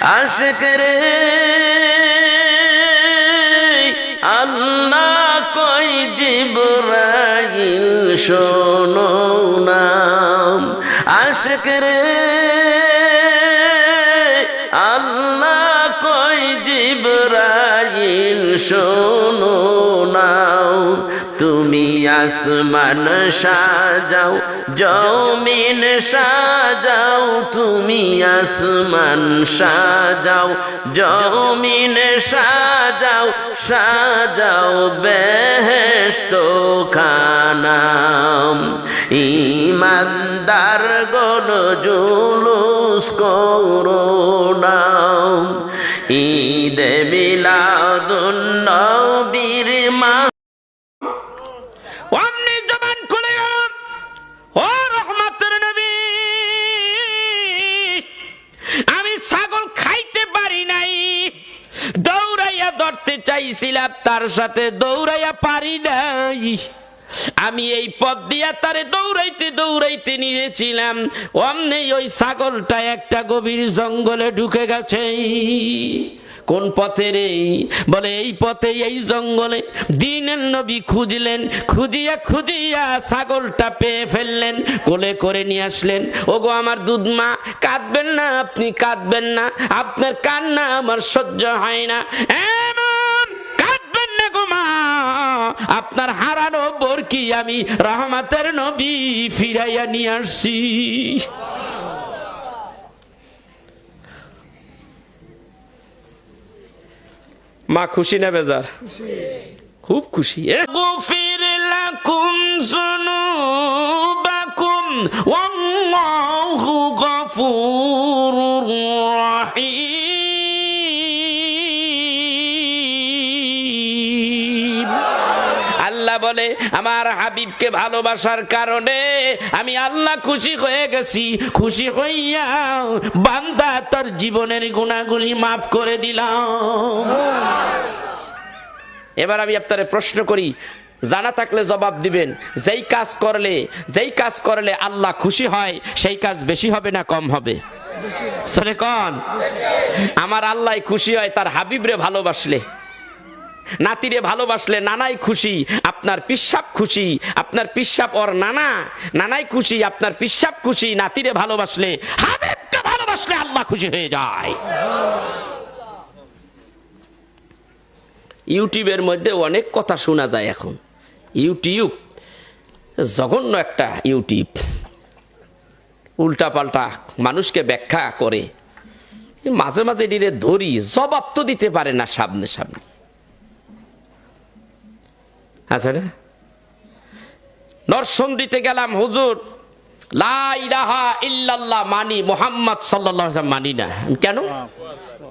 আশিক রে আল্লাহ কই জিবরাইল শোনো না, আশিক রে আল্লাহ কই জিবরাইল শোনো না। তুমি আসমান সাজাও জমিন সাজাও, তুমি আসমান সাজাও জমিন সাজাও, সাজাও বেহেশত খানা। ইমানদার গণ জুলুস করো না, ঈদে মিলাদুন নবীর মা ধরতে চাইছিলাম, তার সাথে দৌড়াইয়া পারি নাই। আমি এই পথ দিয়া তারে দৌড়াইতে দৌড়াইতে নিয়েছিলাম, অমনি ওই ছাগলটা একটা গভীর জঙ্গলে ঢুকে গেছে। কোন পথে রে? বলে এই পথে, এই জঙ্গলে। দিনের নবী খুঁজলেন, খুঁজিয়া খুঁজিয়া ছাগলটা পেয়ে ফেললেন, কোলে করে নিয়ে আসলেন। ওগো আমার দুধ মা, কাঁদবেন না, আপনি কাঁদবেন না, আপনার কান্না আমার সহ্য হয় না। কাঁদবেন না গো মা, আপনার হারানো বরকি আমি রহমতের নবী ফিরাইয়া নিয়ে আসছি। মা খুশি না বেজার? খুব খুশি। গফির লাকুম যুনুবাকুম ওয়াল্লাহু গফুরুর রহিম। আল্লাহ বলে আমার হাবিবকে ভালোবাসার কারণে আমি আল্লাহ খুশি হয়ে গেছি। খুশি হইয়া বান্দা তোর জীবনের গুনাহগুলি মাফ করে দিলাম। এবার আমি আপনারে প্রশ্ন করি, জানা থাকলে জবাব দিবেন। যেই কাজ করলে আল্লাহ খুশি হয়, সেই কাজ বেশি হবে না কম হবে? চলে কোন? আমার আল্লাহ খুশি হয় তার হাবিবরে ভালোবাসলে, নাতিরে ভালোবাসলে। নানাই খুশি, আপনার পিসাব খুশি, আপনার পিসাব ওর নানাই খুশি, আপনার পিসাব খুশি। নাতিরে ভালোবাসলে, হাবিবকে ভালোবাসলে আল্লাহ খুশি হয়ে যায়। ইউটিউবের মধ্যে অনেক কথা শোনা যায় এখন। ইউটিউব জঘন্য একটা ইউটিউব, উল্টা পাল্টা মানুষকে ব্যাখ্যা করে। মাঝে মাঝে দিলে ধরি, জবাব তো দিতে পারে না সামনে সামনে। আচ্ছা না, নরসন্দিতে গেলাম, হুজুর লা ইলাহা ইল্লাল্লাহ মানি, মুহাম্মদ সাল্লাল্লাহু আলাইহি ওয়াসাল্লাম মানি না। কেন?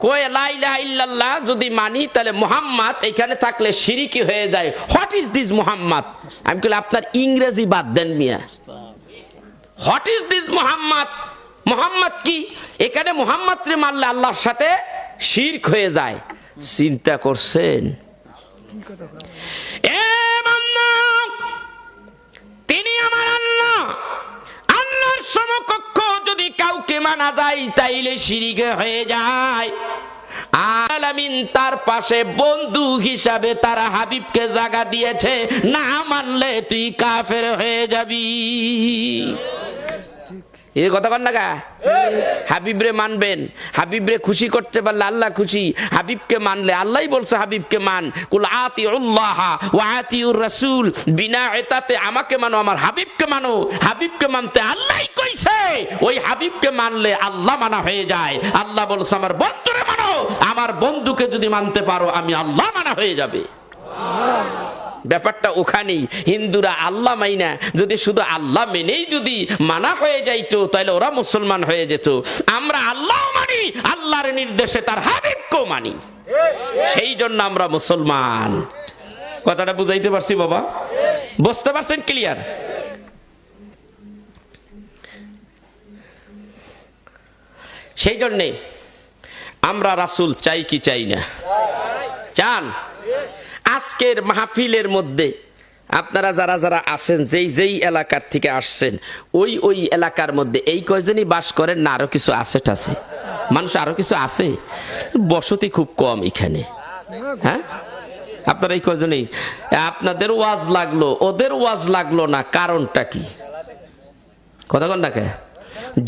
কয় লা ইলাহা ইল্লাল্লাহ যদি মানি তাহলে মুহাম্মদ এখানে থাকলে শিরকি হয়ে যায়। What is this Muhammad? আমি কইলাম আপনার ইংরেজি বাদ দেন মিয়া, what is this Muhammad? Muhammad কি? এখানে মুহাম্মদ রে মানলে আল্লাহর সাথে শিরক হয়ে যায়। চিন্তা করছেন? তিনি আমার আল্লাহ, আল্লাহর সমকক্ষ যদি কাউকে মানা যায় তাইলে শিরক হয়ে যায়। আলামিন তার পাশে বন্ধু হিসাবে তার হাবিবকে জায়গা দিয়েছে, না মানলে তুই কাফের হয়ে যাবি। এই কথা কন না গা? হাবিবরে মানবেন, হাবিবরে খুশি করতে পারলে আল্লাহ খুশি। হাবিবকে মানলে, আল্লাহই বলছে হাবিবকে মান, কুল আতিউল্লাহ ওয়া আতিউর রাসূল, বিনা এতাতে আমাকে মানো, আমার হাবিবকে মানো। হাবিবকে মানতে আল্লাহই কইছে, ওই হাবিবকে মানলে আল্লাহ মানা হয়ে যায়। আল্লাহ বলছে আমার বন্ধুরে মানো, আমার বন্ধুকে যদি মানতে পারো আমি আল্লাহ মানা হয়ে যাবে। ব্যাপারটা ওখানেই। হিন্দুরা আল্লাহ মাইনা যদি শুধু আল্লাহ মেনেই যদি মানা হয়ে যাইতো তাহলে ওরা মুসলমান হয়ে যেত। আমরা আল্লাহ মানি, আল্লাহর নির্দেশে তার হাবিবকেও মানি, সেই জন্য আমরা মুসলমান। কথাটা বুঝাইতে পারছি বাবা? বুঝতে পারছেন? ক্লিয়ার? সেই জন্যে আমরা রাসূল চাই কি চাই না? চান? আজকের মাহফিলের মধ্যে আপনারা যারা যারা আছেন, যেই যেই এলাকার থেকে আসছেন, ওই ওই এলাকার মধ্যে এই কয়জনই বাস করেন না আরো কিছু আছে টাছে? মানুষ আরো কিছু আছে, বসতি খুব কম এখানে। হ্যাঁ, আপনারা এই কজনেই, আপনাদের ওয়াজ লাগলো, ওদের ওয়াজ লাগলো না, কারণটা কি? কথা কন না কে?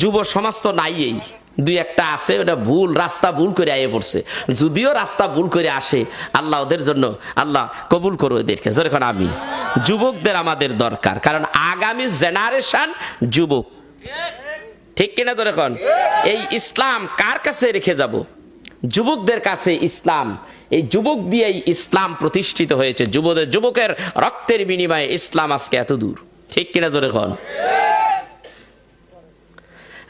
যুব সমাজ তো নাই, এই দুই একটা আছে, ওটা ভুল রাস্তা ভুল করে আয়ে পড়ছে। যদিও রাস্তা ভুল করে আসে, আল্লাহ ওদের জন্য আল্লাহ কবুল করো এদেরকে। যখন আমি যুবকদের আমাদের দরকার, কারণ আগামী জেনারেশন যুবক, ঠিক কিনা? তো এখন এই ইসলাম কার কাছে রেখে যাব? যুবকদের কাছে ইসলাম। এই যুবক দিয়েই ইসলাম প্রতিষ্ঠিত হয়েছে। যুবকের রক্তের বিনিময়ে ইসলাম আজকে এত দূর, ঠিক কিনা? তো এখন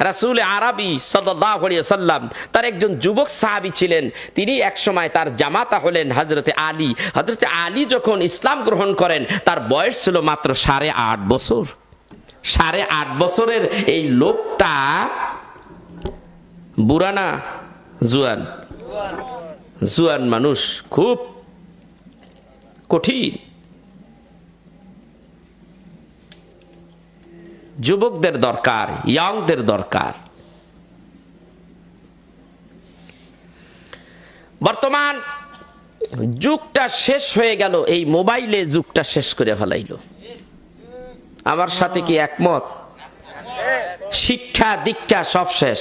রাসূল আরবি সাল্লাল্লাহু আলাইহি ওয়াসাল্লাম তার একজন যুবক সাহাবী ছিলেন। তিনি একসময় তার জামাতা হলেন হযরতে আলী। হযরতে আলী যখন ইসলাম গ্রহণ করেন, তার বয়স ছিল মাত্র 8.5 বছর। 8.5 বছরের এই লোকটা বুড়া না জুয়ান? জুয়ান মানুষ, খুব কঠিন। যুবকদের দরকার, ইয়াংদের দরকার। বর্তমান যুগটা শেষ হয়ে গেল, এই মোবাইলে যুগটা শেষ করে ফেলাইল। আমার সাথে কি একমত? শিক্ষা দীক্ষা সব শেষ।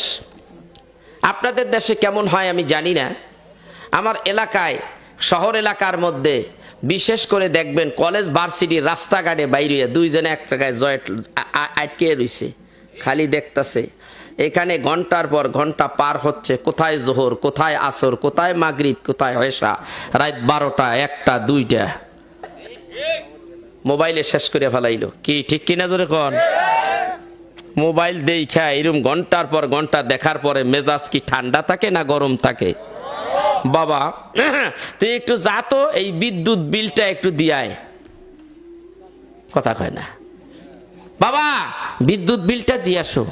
আপনাদের দেশে কেমন হয় আমি জানি না। আমার এলাকায়, শহর এলাকার মধ্যে বিশেষ করে দেখবেন কলেজ ভার্সিটির রাস্তাঘাটে বাইরে দুইজনে এক জায়গায় জয়েট আটকে রইছে, খালি দেখতেছে। এখানে ঘন্টার পর ঘন্টা পার হচ্ছে, কোথায় জোহর, কোথায় আসর, কোথায় মাগরিব, কোথায় এশা, রাত 12টা 1টা 2টা, মোবাইলে শেষ করে ফেলাইলো। কি ঠিক কিনা ধরে কোন? মোবাইল দেখা এরকম ঘন্টার পর ঘন্টা দেখার পরে মেজাজ কি ঠান্ডা থাকে না গরম থাকে? বাবা তুই একটু যা তো, এই বিদ্যুৎ বিলটা একটু দিয়ায়। কথা কয় না, বাবা বিদ্যুৎ বিলটা দিয়ে আসো,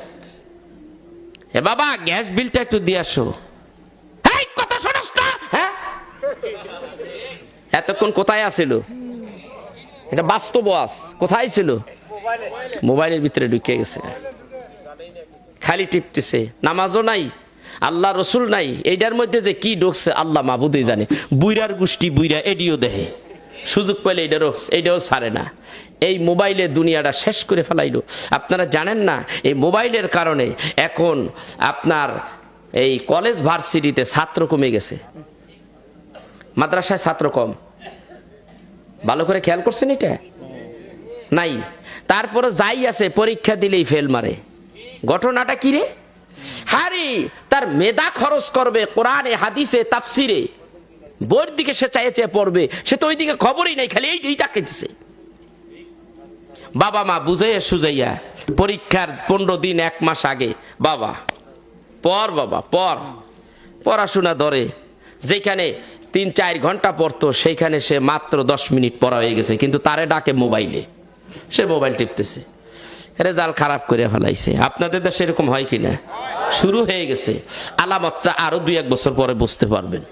এ বাবা গ্যাস বিলটা একটু দিয়ে আসো। কথা শোনাস না? হ্যাঁ, এতক্ষণ কোথায় আছিল? এটা বাস্তব আস, কোথায় ছিল? মোবাইলের ভিতরে ঢুকে গেছে, খালি টিপতেছে। নামাজও নাই, আল্লাহ রসুল নাই, এইটার মধ্যে যে কি ঢুকছে আল্লাহ মাবুদই জানে। বুইরার গোষ্ঠী বুইরা এডিও দেহে, সুযোগ পেলে এইটাও ছাড়ে না। এই মোবাইলে দুনিয়াটা শেষ করে ফেলাইলো। আপনারা জানেন না, এই মোবাইলের কারণে এখন আপনার এই কলেজ ভার্সিটিতে ছাত্র কমে গেছে, মাদ্রাসায় ছাত্র কম। ভালো করে খেয়াল করছেন এটা? নাই। তারপরে যাই আছে পরীক্ষা দিলেই ফেল মারে। ঘটনাটা কি রে? হারি তার মেধা খরচ করবে কোরআনে, হাদিসে, তাফসিরে, বইয়ের দিকে সে চাইয়ে চেয়ে পড়বে, সে তো ওই দিকে খবরই নাই, খালি এই তাকাইতেছে। বাবা মা বুঝাইয়া সুজাইয়া পরীক্ষার 15 দিন 1 মাস আগে, বাবা পর, বাবা পর, পড়াশোনা ধরে। যেখানে 3-4 ঘন্টা পড়তো সেইখানে সে মাত্র 10 মিনিট পড়া হয়ে গেছে, কিন্তু তারে ডাকে মোবাইলে, সে মোবাইল টিপতেছে, রেজাল্ট খারাপ করে ফেলাইছে। আপনাদের দেশে এরকম হয় কিনা? শুরু হয়ে গেছে। আলামতটা আরো 2-1 বছর পরে বুঝতে পারবেন।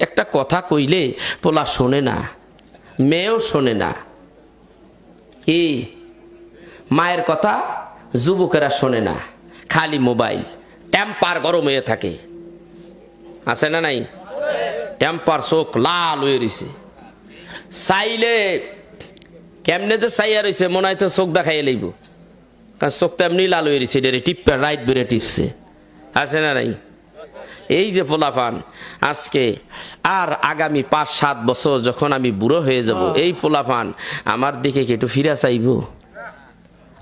একটা কথা কইলে পোলা শোনে না, মেয়েও শোনে না। কি মায়ের কথা যুবকেরা শোনে না, খালি মোবাইল। টেম্পার গরম হয়ে থাকে, আছে না নাই? টেম্পার চোখ লাল হয়ে রয়েছে, চাইলে কেমনে যে চাইয়া রয়েছে মনে হয় তো চোখ দেখাইয়া লইব, কারণ চোখ তো এমনি লাল হয়ে রয়েছে, টিপে রাইট বেড়ে টিপছে, আছে না নাই? এই যে পোলাপান আজকে, আর আগামী 5-7 বছর যখন আমি বুড়ো হয়ে যাব, এই পোলাপান আমার দিকে কি একটু ফিরা চাইব?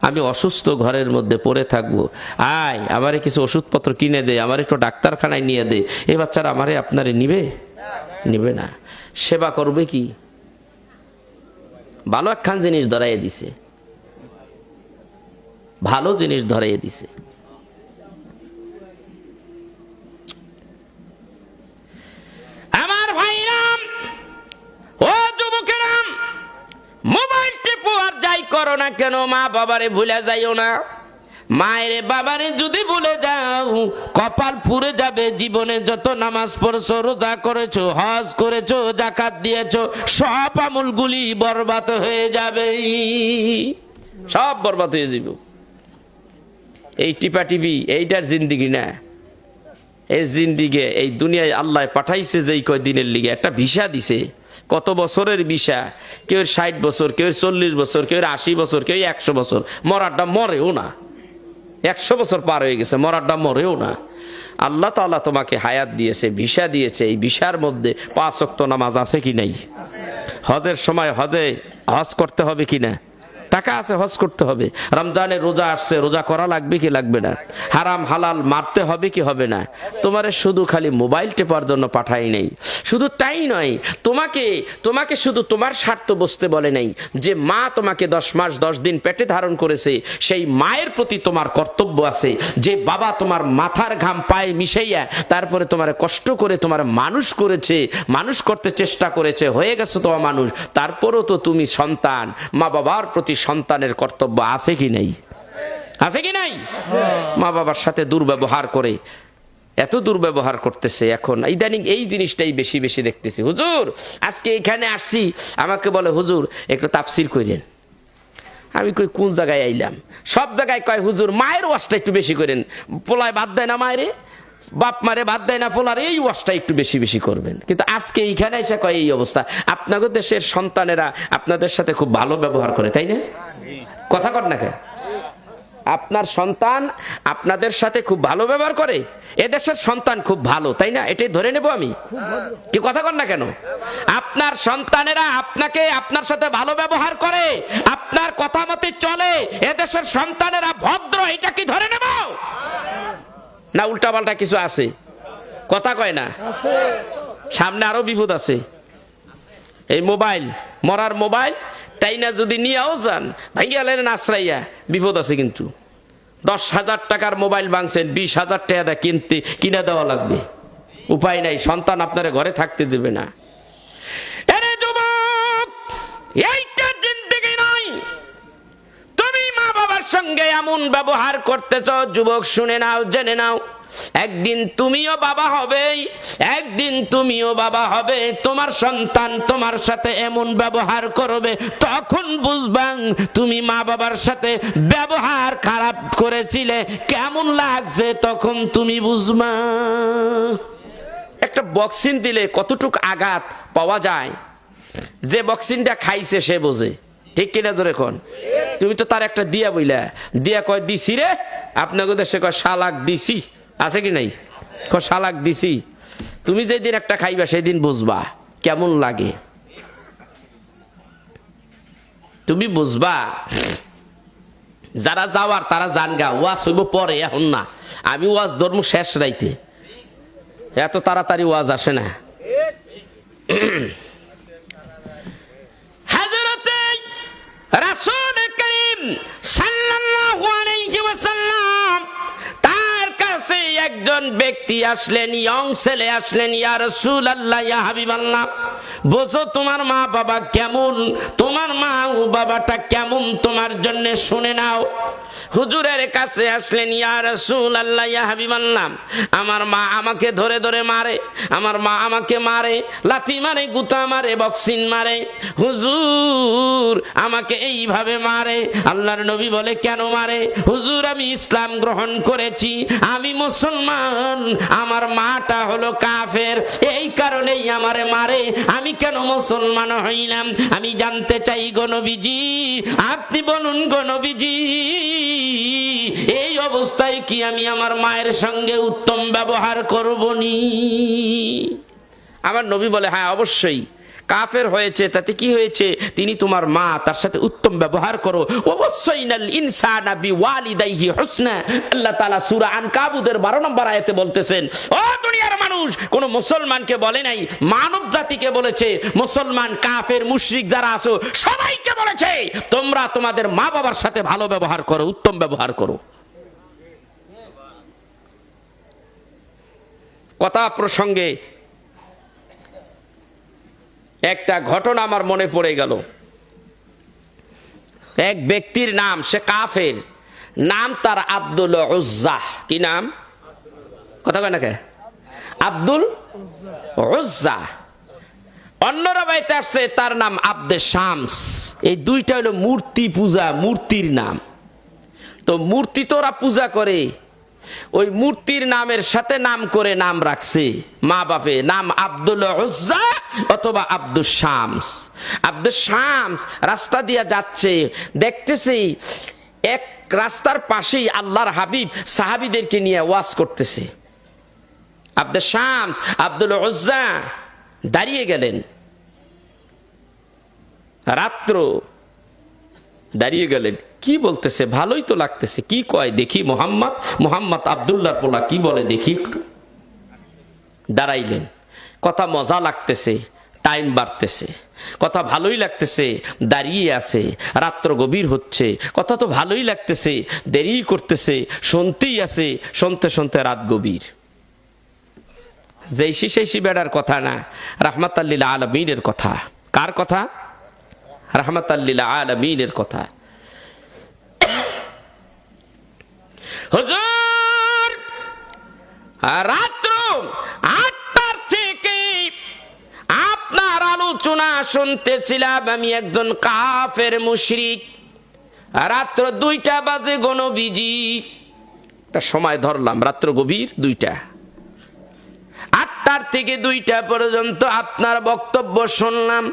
আমি অসুস্থ ঘরের মধ্যে পড়ে থাকবো, আয় আমারে কিছু ওষুধপত্র কিনে দে, আমার একটু ডাক্তারখানায় নিয়ে দে। এই বাচ্চারা আমারে আপনারে নিবে? নিবে না। সেবা করবে কি? ভালো একখান জিনিস ধরাইয়ে দিছে, ভালো জিনিস ধরাইয়ে দিছে। আমার ভাইরাম, ও যুবকেরাম, মোবাইল টিপো আর যাই করো না কেন, মা বাবারে ভুলে যাইও না। মায়ের বাবারে যদি ভুলে যাও কপাল পুড়ে যাবে। জীবনে যত নামাজ পড়ছো, রোজা করেছো, হজ করেছো, যাকাত দিয়েছো, সব আমলগুলি বরবাদ হয়ে যাবে, সব বরবাদ হয়ে যাবে। এই টিপা টিপি এইটার জিন্দিগি না। এই জিন্দিগে এই দুনিয়ায় আল্লাহ পাঠাইছে যেই কয়দিনের লিগে একটা ভিসা দিছে, কত বছরের ভিসা, কেউ 60 বছর, কেউ 40 বছর, কেউ 80 বছর, কেউ 100 বছর। মরারটা মরেও না, 100 বছর পার হয়ে গেছে, মরারটা মরেও না। আল্লাহ তাআলা তোমাকে হায়াত দিয়েছে, ভিসা দিয়েছে। এই ভিসার মধ্যে 5 ওয়াক্ত নামাজ আছে কি নাই? হজের সময় হজ করতে হবে কি না? টাকা আছে, হজ করতে হবে। রমজানের রোজা আসছে, রোজা করা লাগবে কি লাগবে না? হারাম হালাল মারতে হবে কি হবে না? তোমারে শুধু খালি মোবাইল টেপার জন্য পাঠাই নাই। শুধু তাই নয়, তোমাকে শুধু তোমার স্বার্থ বুঝতে বলে নাই। যে মা তোমাকে 10 মাস 10 দিন পেটে ধারণ করেছে, সেই মায়ের প্রতি তোমার কর্তব্য আছে। যে বাবা তোমার মাথার ঘাম পায়ে মিশাইয়া তারপরে তোমার কষ্ট করে তোমার মানুষ করেছে, মানুষ করতে চেষ্টা করেছে, হয়ে গেছো তো মানুষ, তারপরও তো তুমি সন্তান। মা বাবার প্রতি সন্তানের কর্তব্য আছে কি নাই? আছে কি নাই? মা বাবার সাথে দুর্ব্যবহার করে, এত দুর্ব্যবহার করতেছে। এখন ইদানিং এই জিনিসটাই বেশি বেশি দেখতেছি। হুজুর আজকে এখানে আসছি, আমাকে বলে হুজুর একটু তাফসির করেন। আমি কই কোন জায়গায় আইলাম? সব জায়গায় কয় হুজুর মায়ের ওয়াজটা একটু বেশি করেন, পোলায় বাদ দেয় না মায়েরে, বাপ মারে বাদ দেয় না পোলার, এই ওয়াজটা একটু বেশি বেশি করবেন। কিন্তু আজকে এইখানে এসে কয় এই অবস্থা। আপনাদের দেশের সন্তানেরা আপনাদের সাথে খুব ভালো ব্যবহার করে, তাই না? কথা কর না কেন? আপনার সন্তান আপনাদের সাথে খুব ভালো ব্যবহার করে। এদেশের সন্তান খুব ভালো, তাই না? এটাই ধরে নেব আমি, কি কথা কর না কেন? আপনার সন্তানেরা আপনাকে আপনার সাথে ভালো ব্যবহার করে, আপনার কথা মতে চলে, এদেশের সন্তানেরা ভদ্র, এটা কি ধরে নেব না উল্টা পাল্টা কিছু আছে? কথা কয় না? সামনে আরো বিপদ আছে। এই মোবাইল, মরার মোবাইল তাই না যদি নিয়েও যান, ভাইয়া লেন আশ্রাইয়া, বিপদ আছে। কিন্তু 10,000 টাকার মোবাইল ভাঙছেন, 20,000 টাকা কিনে দেওয়া লাগবে, উপায় নাই, সন্তান আপনার ঘরে থাকতে দেবে না। আরে যুবক, এইটা জিন্দেগি নয়। তুমি মা বাবার সঙ্গে এমন ব্যবহার করতেছ, যুবক শুনে নাও, জেনে নাও, একদিন তুমিও বাবা হবে, একদিন তুমিও বাবা হবে, তোমার সন্তান তোমার সাথে এমন ব্যবহার করবে, তখন বুঝবা তুমি মা বাবার সাথে ব্যবহার খারাপ করেছিলে, কেমন লাগছে তখন তুমি বুঝবা। একটা বক্সিন দিলে কতটুকু আঘাত পাওয়া যায়, যে বক্সিনটা খাইছে সে বোঝে, ঠিক কিনা ধরে কোন? তুমি তো তার একটা দিয়া বইলা, দিয়া কয় দিছি রে, আপনাকে দেশে কয় শালাক দিছি, আছে কি নাই? শালাক দিছি। তুমি যেদিন একটা খাইবা সেদিন বুঝবা কেমন লাগে, তুমি বুঝবা। যারা যাওয়ার তারা জানগা, ওয়াজ হইব পরে, এখন না। আমি ওয়াজ ধর্ম শেষ রাইতে, এত তাড়াতাড়ি ওয়াজ আসে না। হযরতে রাসূল করিম সাল্লাল্লাহু আলাইহি ওয়াসাল্লাম, তার কাছে একজন ব্যক্তি আসলেন, ইয়ং ছেলে আসলেন। ইয়া রাসূলুল্লাহ, ইয়া হাবিবাল্লাহ, বোঝো তোমার মা বাবা কেমন, তোমার মা ও বাবাটা কেমন তোমার জন্য শুনে নাও। হুজুরের কাছে আসলেন, ইয়া রাসূলুল্লাহ, ইয়া হাবিবাল্লাহ, আমার মা আমাকে ধরে ধরে মারে, আমার মা আমাকে মারে, লাথি মারে, গুতা মারে, বক্সিং মারে, হুজুর আমাকে এইভাবে মারে। আল্লাহর নবী বলে, কেন মারে? হুজুর আমি ইসলাম গ্রহণ করেছি, আমি মুসলমান, আমার মাটা হলো কাফের, এই কারণেই আমারে মারে, আমি কেন মুসলমান হইলাম? আমি জানতে চাই গো নবীজি, আপনি বলুন গো নবীজি, এই অবস্থায় কি আমি আমার মায়ের সঙ্গে উত্তম ব্যবহার করব নি? আমার নবী বলে, হ্যাঁ অবশ্যই, কাফের হয়েছে তাতে কি হয়েছে, তিনি তোমার মা, তার সাথে উত্তম ব্যবহার করো। ওয়াসাইনাল ইনসানা বিওয়ালিদাইহি হুসনা, আল্লাহ তাআলা সূরা আনকাবুতের 12 নম্বর আয়াতে বলতেছেন, ও দুনিয়ার মানুষ, কোন মুসলমানকে বলে নাই, মানব জাতিকে বলেছে, মুসলমান কাফের মুশরিক যারা আছো সবাইকে বলেছে, তোমরা তোমাদের মা বাবার সাথে ভালো ব্যবহার করো, উত্তম ব্যবহার করো। কথা প্রসঙ্গে একটা ঘটনা আমার মনে পড়ে গেল। এক ব্যক্তির নাম, সে কাফের, নাম তার আব্দুল উজ্জা। কি নাম? কথা কয় না কে? আব্দুল উজ্জা। অন্যরা বাইতে আসছে তার নাম আব্দে শামস। এই দুইটা হলো মূর্তি পূজা, মূর্তির নাম। তো মূর্তি তো ওরা পূজা করে, ওই মূর্তির নামের সাথে নাম করে নাম রাখছে মা বাপে, নাম আব্দুল উজ্জা অথবা আব্দুল শামস। আব্দুল শামস রাস্তা দিয়া যাচ্ছে, দেখতেছি এক রাস্তার পাশেই আল্লাহর হাবিব সাহাবীদেরকে নিয়ে ওয়াজ করতেছে। আব্দুল শামস আব্দুল উজ্জা দাঁড়িয়ে গেলেন, রাত্র দাঁড়িয়ে গেলেন, কি বলতেছে ভালোই তো লাগতেছে, কি কয় দেখি, মোহাম্মদ আব্দুল্লাহর পোলা কি বলে দেখি একটু। দাঁড়াইলেন, কথা মজা লাগতেছে, টাইম বাড়তেছে, কথা ভালোই লাগতেছে, দাঁড়িয়ে আছে, রাত্র গভীর হচ্ছে, কথা তো ভালোই লাগতেছে, দেরি করতেছে, শুনতেই আছে, শুনতে শুনতে রাত গভীর। যেইসি সেইসি বেড়ার কথা না, রাহমাতাল লিল আলামিনের কথা। কার কথা? রাহমাতাল লিল আলামিনের কথা। হুজুর রাত্র 8টার থেকে আপনার আলোচনা শুনতেছিলাম, আমি একজন কাফের মুশরিক। রাত্র 2টা বাজে গো নবীজি, একটা সময় ধরলাম, রাত্র গভীর 2টা। 8টার থেকে 2টা পর্যন্ত আপনার বক্তব্য শুনলাম।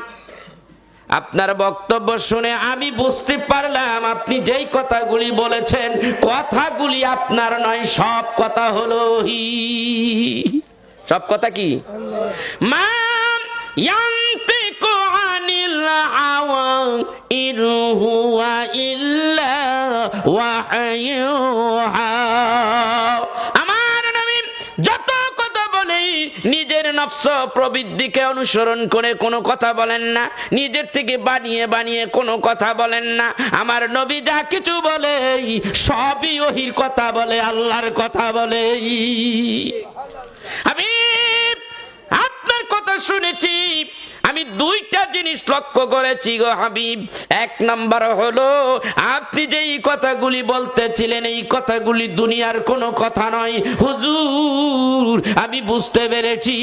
আপনার বক্তব্য শুনে আমি বুঝতে পারলাম আপনি যেই কথাগুলি বলেছেন, কথাগুলি আপনার নয়, সব কথা হলো সব কথা কি? মা ইয়ান্তিকু আনিল হাওয়া ইন হুয়া ইল্লা ওয়াহয়ুহা। আমার নবী যত কথা বলে নিজের নফস প্রবৃত্তিকে অনুসরণ করে কোনো কথা বলেন না, নিজের থেকে বানিয়ে বানিয়ে কোনো কথা বলেন না। আমার নবী যা কিছু বলে সবই ওহির কথা বলে, আল্লাহর কথা বলে। আমি আপনার কথা শুনেছি, আমি 2টা জিনিস লক্ষ্য করেছি গো হাবিব। 1 নাম্বার হলো আপনি যেই কথাগুলি বলতেছিলেন এই কথাগুলি দুনিয়ার কোনো কথা নয় হুজুর, আমি বুঝতে পেরেছি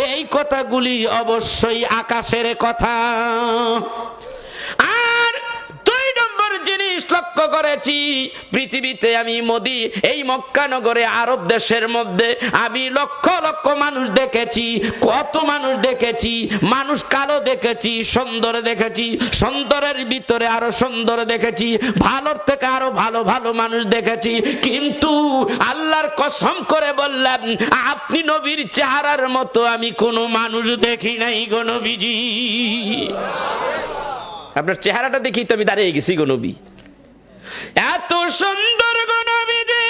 এই কথাগুলি অবশ্যই আকাশের কথা। আর 2 নম্বর জিনিস লক্ষ্য করেছি, পৃথিবীতে আমি এই মক্কা নগরে আরব দেশের মধ্যে আমি লক্ষ লক্ষ মানুষ দেখেছি। কত মানুষ দেখেছি? মানুষ কালো দেখেছি, সুন্দর দেখেছি, সুন্দরের ভিতরে আরো সুন্দর দেখেছি, ভালোর থেকে আরো ভালো ভালো মানুষ দেখেছি। কিন্তু আল্লাহর কসম করে বললাম আপনি নবীর চেহারার মতো আমি কোনো মানুষ দেখি নাই গো নবীজি। আপনার চেহারাটা দেখি তো আমি দাঁড়িয়ে গেছি গো নবী। এত সুন্দর গো নবীজি,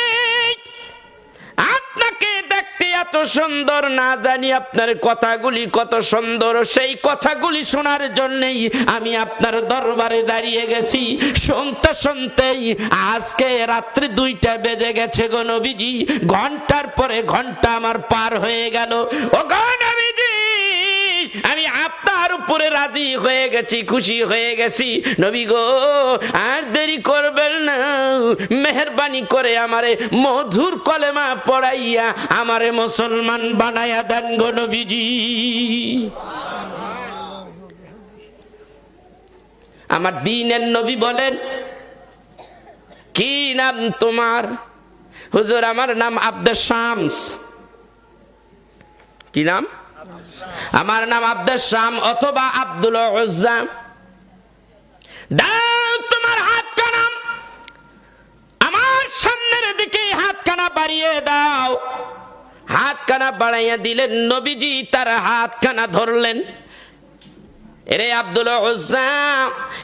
আপনাকে দেখতে এত সুন্দর, না জানি আপনার কথাগুলি কত সুন্দর। সেই কথাগুলি শোনার জন্যই আমি আপনার দরবারে দাঁড়িয়ে গেছি। শুনতে শুনতেই আজকে রাত্রি 2টা বেজে গেছে গো নবীজি। ঘন্টার পরে ঘন্টা আমার পার হয়ে গেল। ও গো নবীজি, আমি আপনার উপরে রাজি হয়ে গেছি, খুশি হয়ে গেছি। নবী গো আর দেরি করবেন না, মেহেরবানি করে আমারে মধুর কলেমা পড়াইয়া আমারে মুসলমান বানায়া দেন গো নবীজি। আমার দ্বীনের নবী বলেন, কি নাম তোমার? হুজুর আমার নাম আব্দুল শামস। কি নাম? আমার নাম আব্দুল শাম অথবা আব্দুল উজ্জা। দাও তোমার হাতখানা, আমার সামনের দিকে হাতখানা বাড়িয়ে দাও। হাতখানা বাড়াইয়া দিলেন, নবীজি তার হাতখানা ধরলেন। এরে আব্দুল উজ্জা,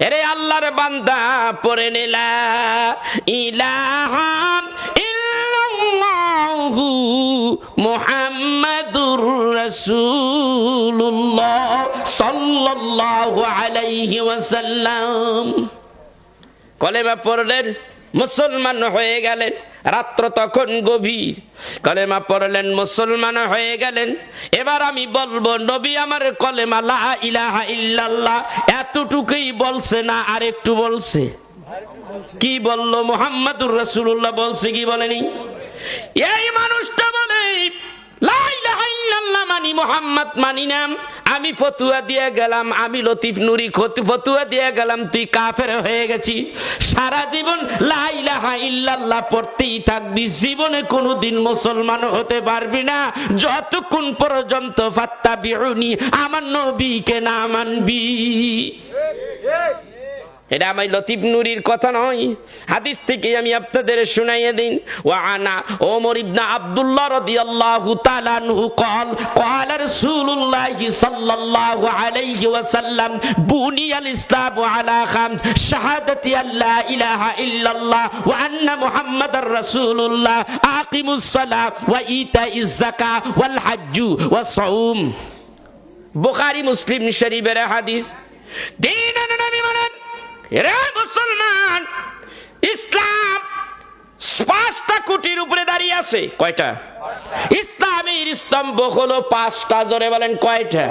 এরে আল্লাহর বান্দা, পড়ে নিলা ইলাহা ইল্লাল্লাহু মুহাম্মাদুর রাসূলুল্লাহ সাল্লাল্লাহু আলাইহি ওয়াসাল্লাম। কলেমা পড়লেন, মুসলমান হয়ে গেলেন। রাত্র তখন গভীর, কলেমা পড়লেন, মুসলমান হয়ে গেলেন। এবার আমি বলবো নবী আমার কলেমা লা ইলাহা ইল্লাল্লাহ এতটুকুই বলছে না আর একটু বলছে? কি বললো? মুহাম্মাদুর রাসূলুল্লাহ বলছে কি বলেনি? এই মানুষটা বলে লা ইলাহা ইল্লাল্লাহ মানি, মুহাম্মদ মানি না। আমি ফতুয়া দিয়ে গেলাম, আমি লতিফ নুরি ফতুয়া দিয়ে গেলাম তুই কাফের হয়ে গেছি, সারা জীবন লা ইলাহা ইল্লাল্লাহ পড়তেই থাকবি, জীবনে কোনোদিন মুসলমান হতে পারবি না যতক্ষণ পর্যন্ত ফাত্তাবিউনি আমার নবীকে না মানবি। এটা আমার লতিফ নুরির কথা নয়, হাদিস থেকে আমি আপনাদের শুনাইয়ে দিন। ওয়া আনা ওমর ইবনে আব্দুল্লাহ রাদিয়াল্লাহু তাআলা আনহু قال قال رسول الله صلى الله عليه وسلم بني الاسلام على خمس شهادة ان لا اله الا الله وان محمد رسول الله اقيموا الصلاة وايتاء الزكاة والحج والصوم। বুখারী মুসলিম শরীফের হাদিস। দিন নবী বলেন, এরা মুসলমান, ইসলাম 5টা খুঁটির উপরে দাঁড়িয়ে আছে। কয়টা? ইসলামের স্তম্ভ হলো 5টা। জোরে বলেন কয়টা?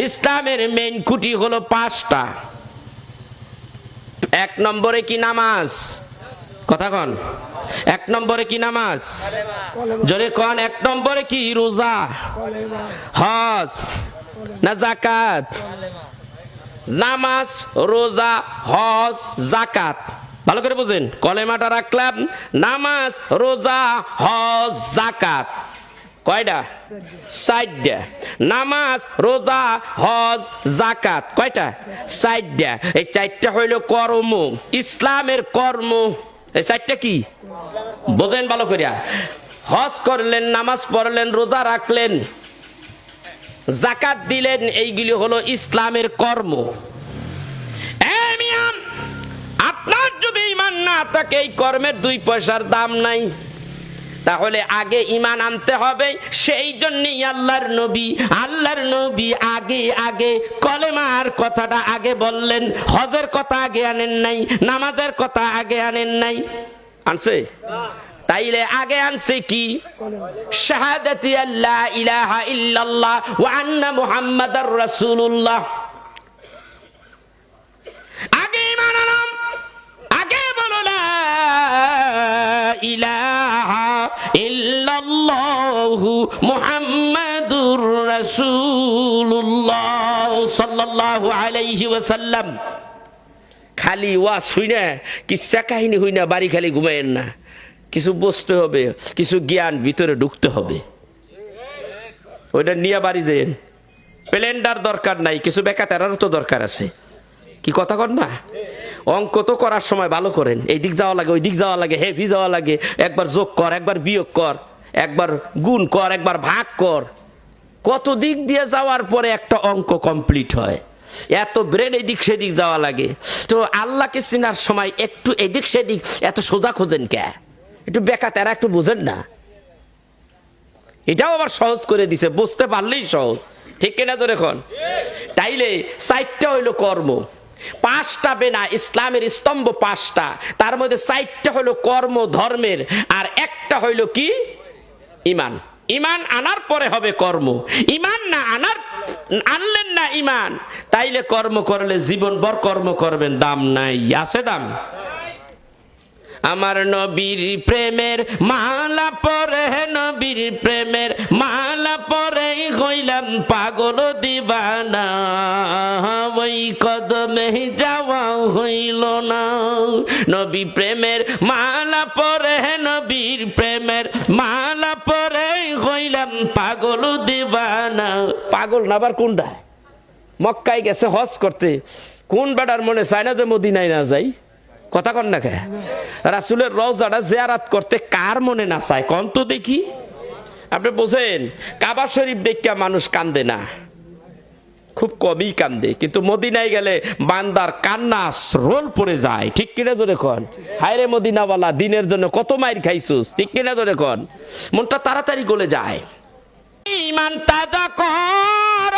ইসলামের মেইন খুঁটি হলো 5টা। 1 নম্বরে কি নামাজ? কথা কন। 1 নম্বরে কি নামাজ? জোরে কন। 1 নম্বরে কি? রোজা, হজ না যাকাত? নামাজ, রোজা, হজ, যাকাত। ভালো করে বুঝেন, কলেমাটা রাখলাম, নামাজ, রোজা, হজ, যাকাত। কয়টা? 4টা। নামাজ, রোজা, হজ, যাকাত কয়টা? 4টা। এই 4টা হইল কর্ম, ইসলামের কর্ম। এই 4টা কি বোঝেন ভালো করিয়া? হজ করলেন, নামাজ পড়লেন, রোজা রাখলেন, যাকাত দিলেন, এইগুলি হলো ইসলামের কর্ম। আপনার যদি ঈমান না থাকে, এই কর্মের 2 পয়সার দাম নাই। তাহলে আগে ঈমান আনতে হবে। সেই জন্যই আল্লাহর নবী আগে কলেমার কথাটা আগে বললেন, হজের কথা আগে আনেন নাই, নামাজের কথা আগে আনেন নাই। আনছে? তাইলে আগে আনছে কি? শাহাদাতি আল্লা ইলাহা ইল্লাল্লাহ ওয়া আন্না মুহাম্মাদার রাসূলুল্লাহ। আগে ঈমান আনলাম, আগে বলো লা ইলাহা ইল্লাল্লাহু মুহাম্মাদুর রাসূলুল্লাহ সাল্লাল্লাহু আলাইহি ওয়াসাল্লাম। খালি ওয়াজ হইনা, কিচ্ছা কাহিনী হইনা বাড়ি খালি ঘুমায়েন না। কিছু বুঝতে হবে, কিছু জ্ঞান ভিতরে ঢুকতে হবে। ওইটা নিয়ে বাড়ি যেন প্লেন্ডার দরকার নাই, কিছু বেকাতারারও তো দরকার আছে। কি কথা কর না? অঙ্ক তো করার সময় ভালো করেন, এই দিক যাওয়া লাগে, ওই দিক যাওয়া লাগে, হেভি যাওয়া লাগে, একবার যোগ কর, একবার বিয়োগ কর, একবার গুণ কর, একবার ভাগ কর। কত দিক দিয়ে যাওয়ার পরে একটা অঙ্ক কমপ্লিট হয়। এত ব্রেন এদিক সেদিক যাওয়া লাগে। তো আল্লাহকে চেনার সময় একটু এদিক সেদিক এত সোজা খোঁজেন কে? একটু বেকাতারা একটু বুঝেন না? এটাও আবার সহজ করে দিছে, বুঝতে পারলেই সহজ। ঠিক কিনা তো? এখন তাইলে 4টা হইলো কর্ম, 5টা বেনা। ইসলামের স্তম্ভ 5টা, তার মধ্যে 4টা হইলো কর্ম ধর্মের, আর একটা হইলো কি? ঈমান। ঈমান আনার পরে হবে কর্ম। ঈমান না আনলেন না ঈমান, তাইলে কর্ম করলে জীবনভর কর্ম করবেন, দাম নাই। আছে দাম? আমার নবীর প্রেমের মালা পরে, নবীর প্রেমের মালা পরে হইলাম পাগল দিবানা, ওই কদমে যাওয়া হইল না। নবী প্রেমের মালা পরে, নবীর প্রেমের মালা পরে হইলাম পাগল দিবানা। পাগল না আবার কোনটা? মক্কায় গেছে হজ করতে, কোন বেটার মনে চায় না যে মদিনায় না যাই? কথা কন না কে? রাসূলের রওজাটা জিয়ারত করতে কার মনে না চায় কোন তো দেখি? আপনি বোঝেন, কাবা শরীফ দেখে মানুষ কান্দে না, খুব কমই কান্দে, কিন্তু মদিনায় গেলে বান্দার কান্না রোল পড়ে যায়। ঠিক কিনা জোরে কন? হায়রে মদিনাওয়ালা, দিনের জন্য কত মাইর খাইছুস। ঠিক কিনা জোরে কন? মনটা তাড়াতাড়ি গলে যায়। ঈমান তাজা কর,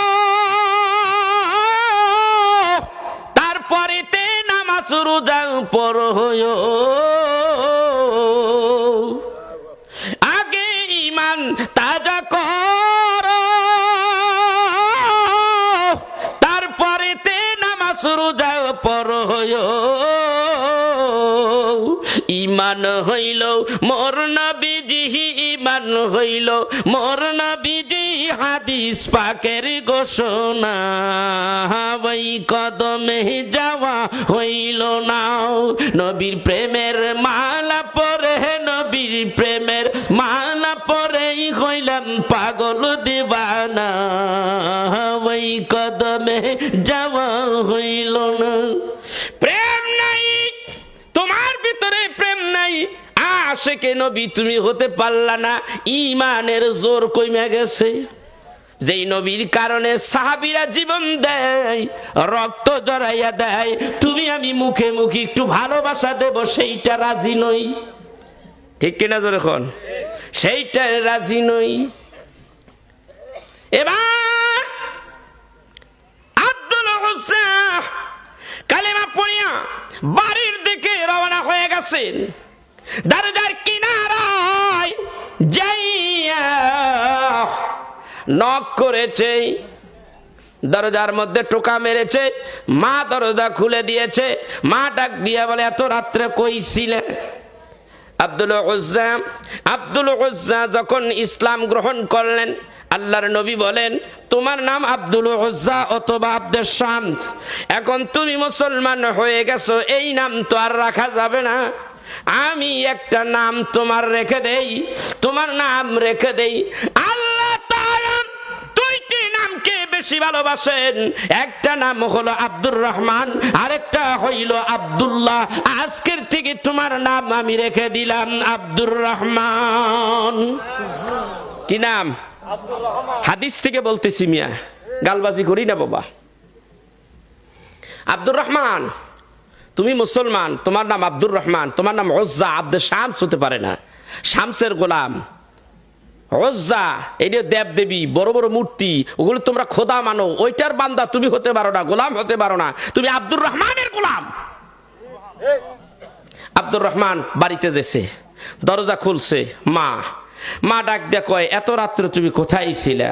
তারপরে নামাজ রোজা পড়ো। আগে ঈমান তাজা কর, তারপরে নামাজ রোজা পড়ো। ঈমান হইল মোর নবীজি ঈমান হইল মোর নবীজি হাদিস পাকের ঘোষণা ওই কদমে যাওয়া হইল না নবীর প্রেমের মালা পরে নবীর প্রেমের মালা পরেই হইলাম পাগল দিওয়ানা ওই কদমে যাওয়া হইল না প্রেম নাই তোমার ভিতরে প্রেম নাই আশিকে নবী তুমি হতে পারলা না ঈমানের জোর কমে গেছে যেই নবীর কারণে সাহাবীরা জীবন দেয় রক্ত জড়াইয়া দেয় তুমি আমি মুখে মুখে একটু ভালোবাসা দেব সেইটা রাজি নই ঠিক কিনা জোরে কোন সেইটা রাজি নই এবার আব্দুল উজ্জা কালেমা পড়িয়া বাড়ির দিকে রওনা হয়ে গেছেন দরজার কিনারায় যাইয়া নক করেছে দরজার মধ্যে টোকা মেরেছে মা দরজা খুলে দিয়েছে মা ডাক দিয়া বলে এত রাত্রে কই ছিলে আব্দুল উজ্জা যখন ইসলাম গ্রহণ করলেন আল্লাহর নবী বলেন তোমার নাম আব্দুল উজ্জা অথবা আব্দুল শামস এখন তুমি মুসলমান হয়ে গেছো এই নাম তো আর রাখা যাবে না আমি একটা নাম তোমার রেখে দেই তোমার নাম রেখে দেই আল্লাহ তাআলা দুইটি নামকে বেশি ভালোবাসেন একটা নাম হলো আব্দুর রহমান আরেকটা হইল আব্দুল্লাহ আজকের থেকে তোমার নাম আমি রেখে দিলাম আব্দুর রহমান কি নাম হাদিস থেকে বলতেছি মিয়া গালবাজি করি না বাবা আব্দুর রহমান তুমি মুসলমান তোমার নাম আব্দুর রহমান তোমার নাম উজ্জা আব্দুল শামস হতে পারে না শামসের গোলাম উজ্জা এইটা দেব দেবী বড় বড় মূর্তি ওগুলো তোমরা খোদা মানো ওইটার বান্দা তুমি হতে পারো না গোলাম হতে পারো না তুমি আব্দুর রহমানের গোলাম আব্দুর রহমান বাড়িতে যেছে দরজা খুলছে মা ডাক দিয়ে কয় এত রাত্রে তুমি কোথায় ছিলে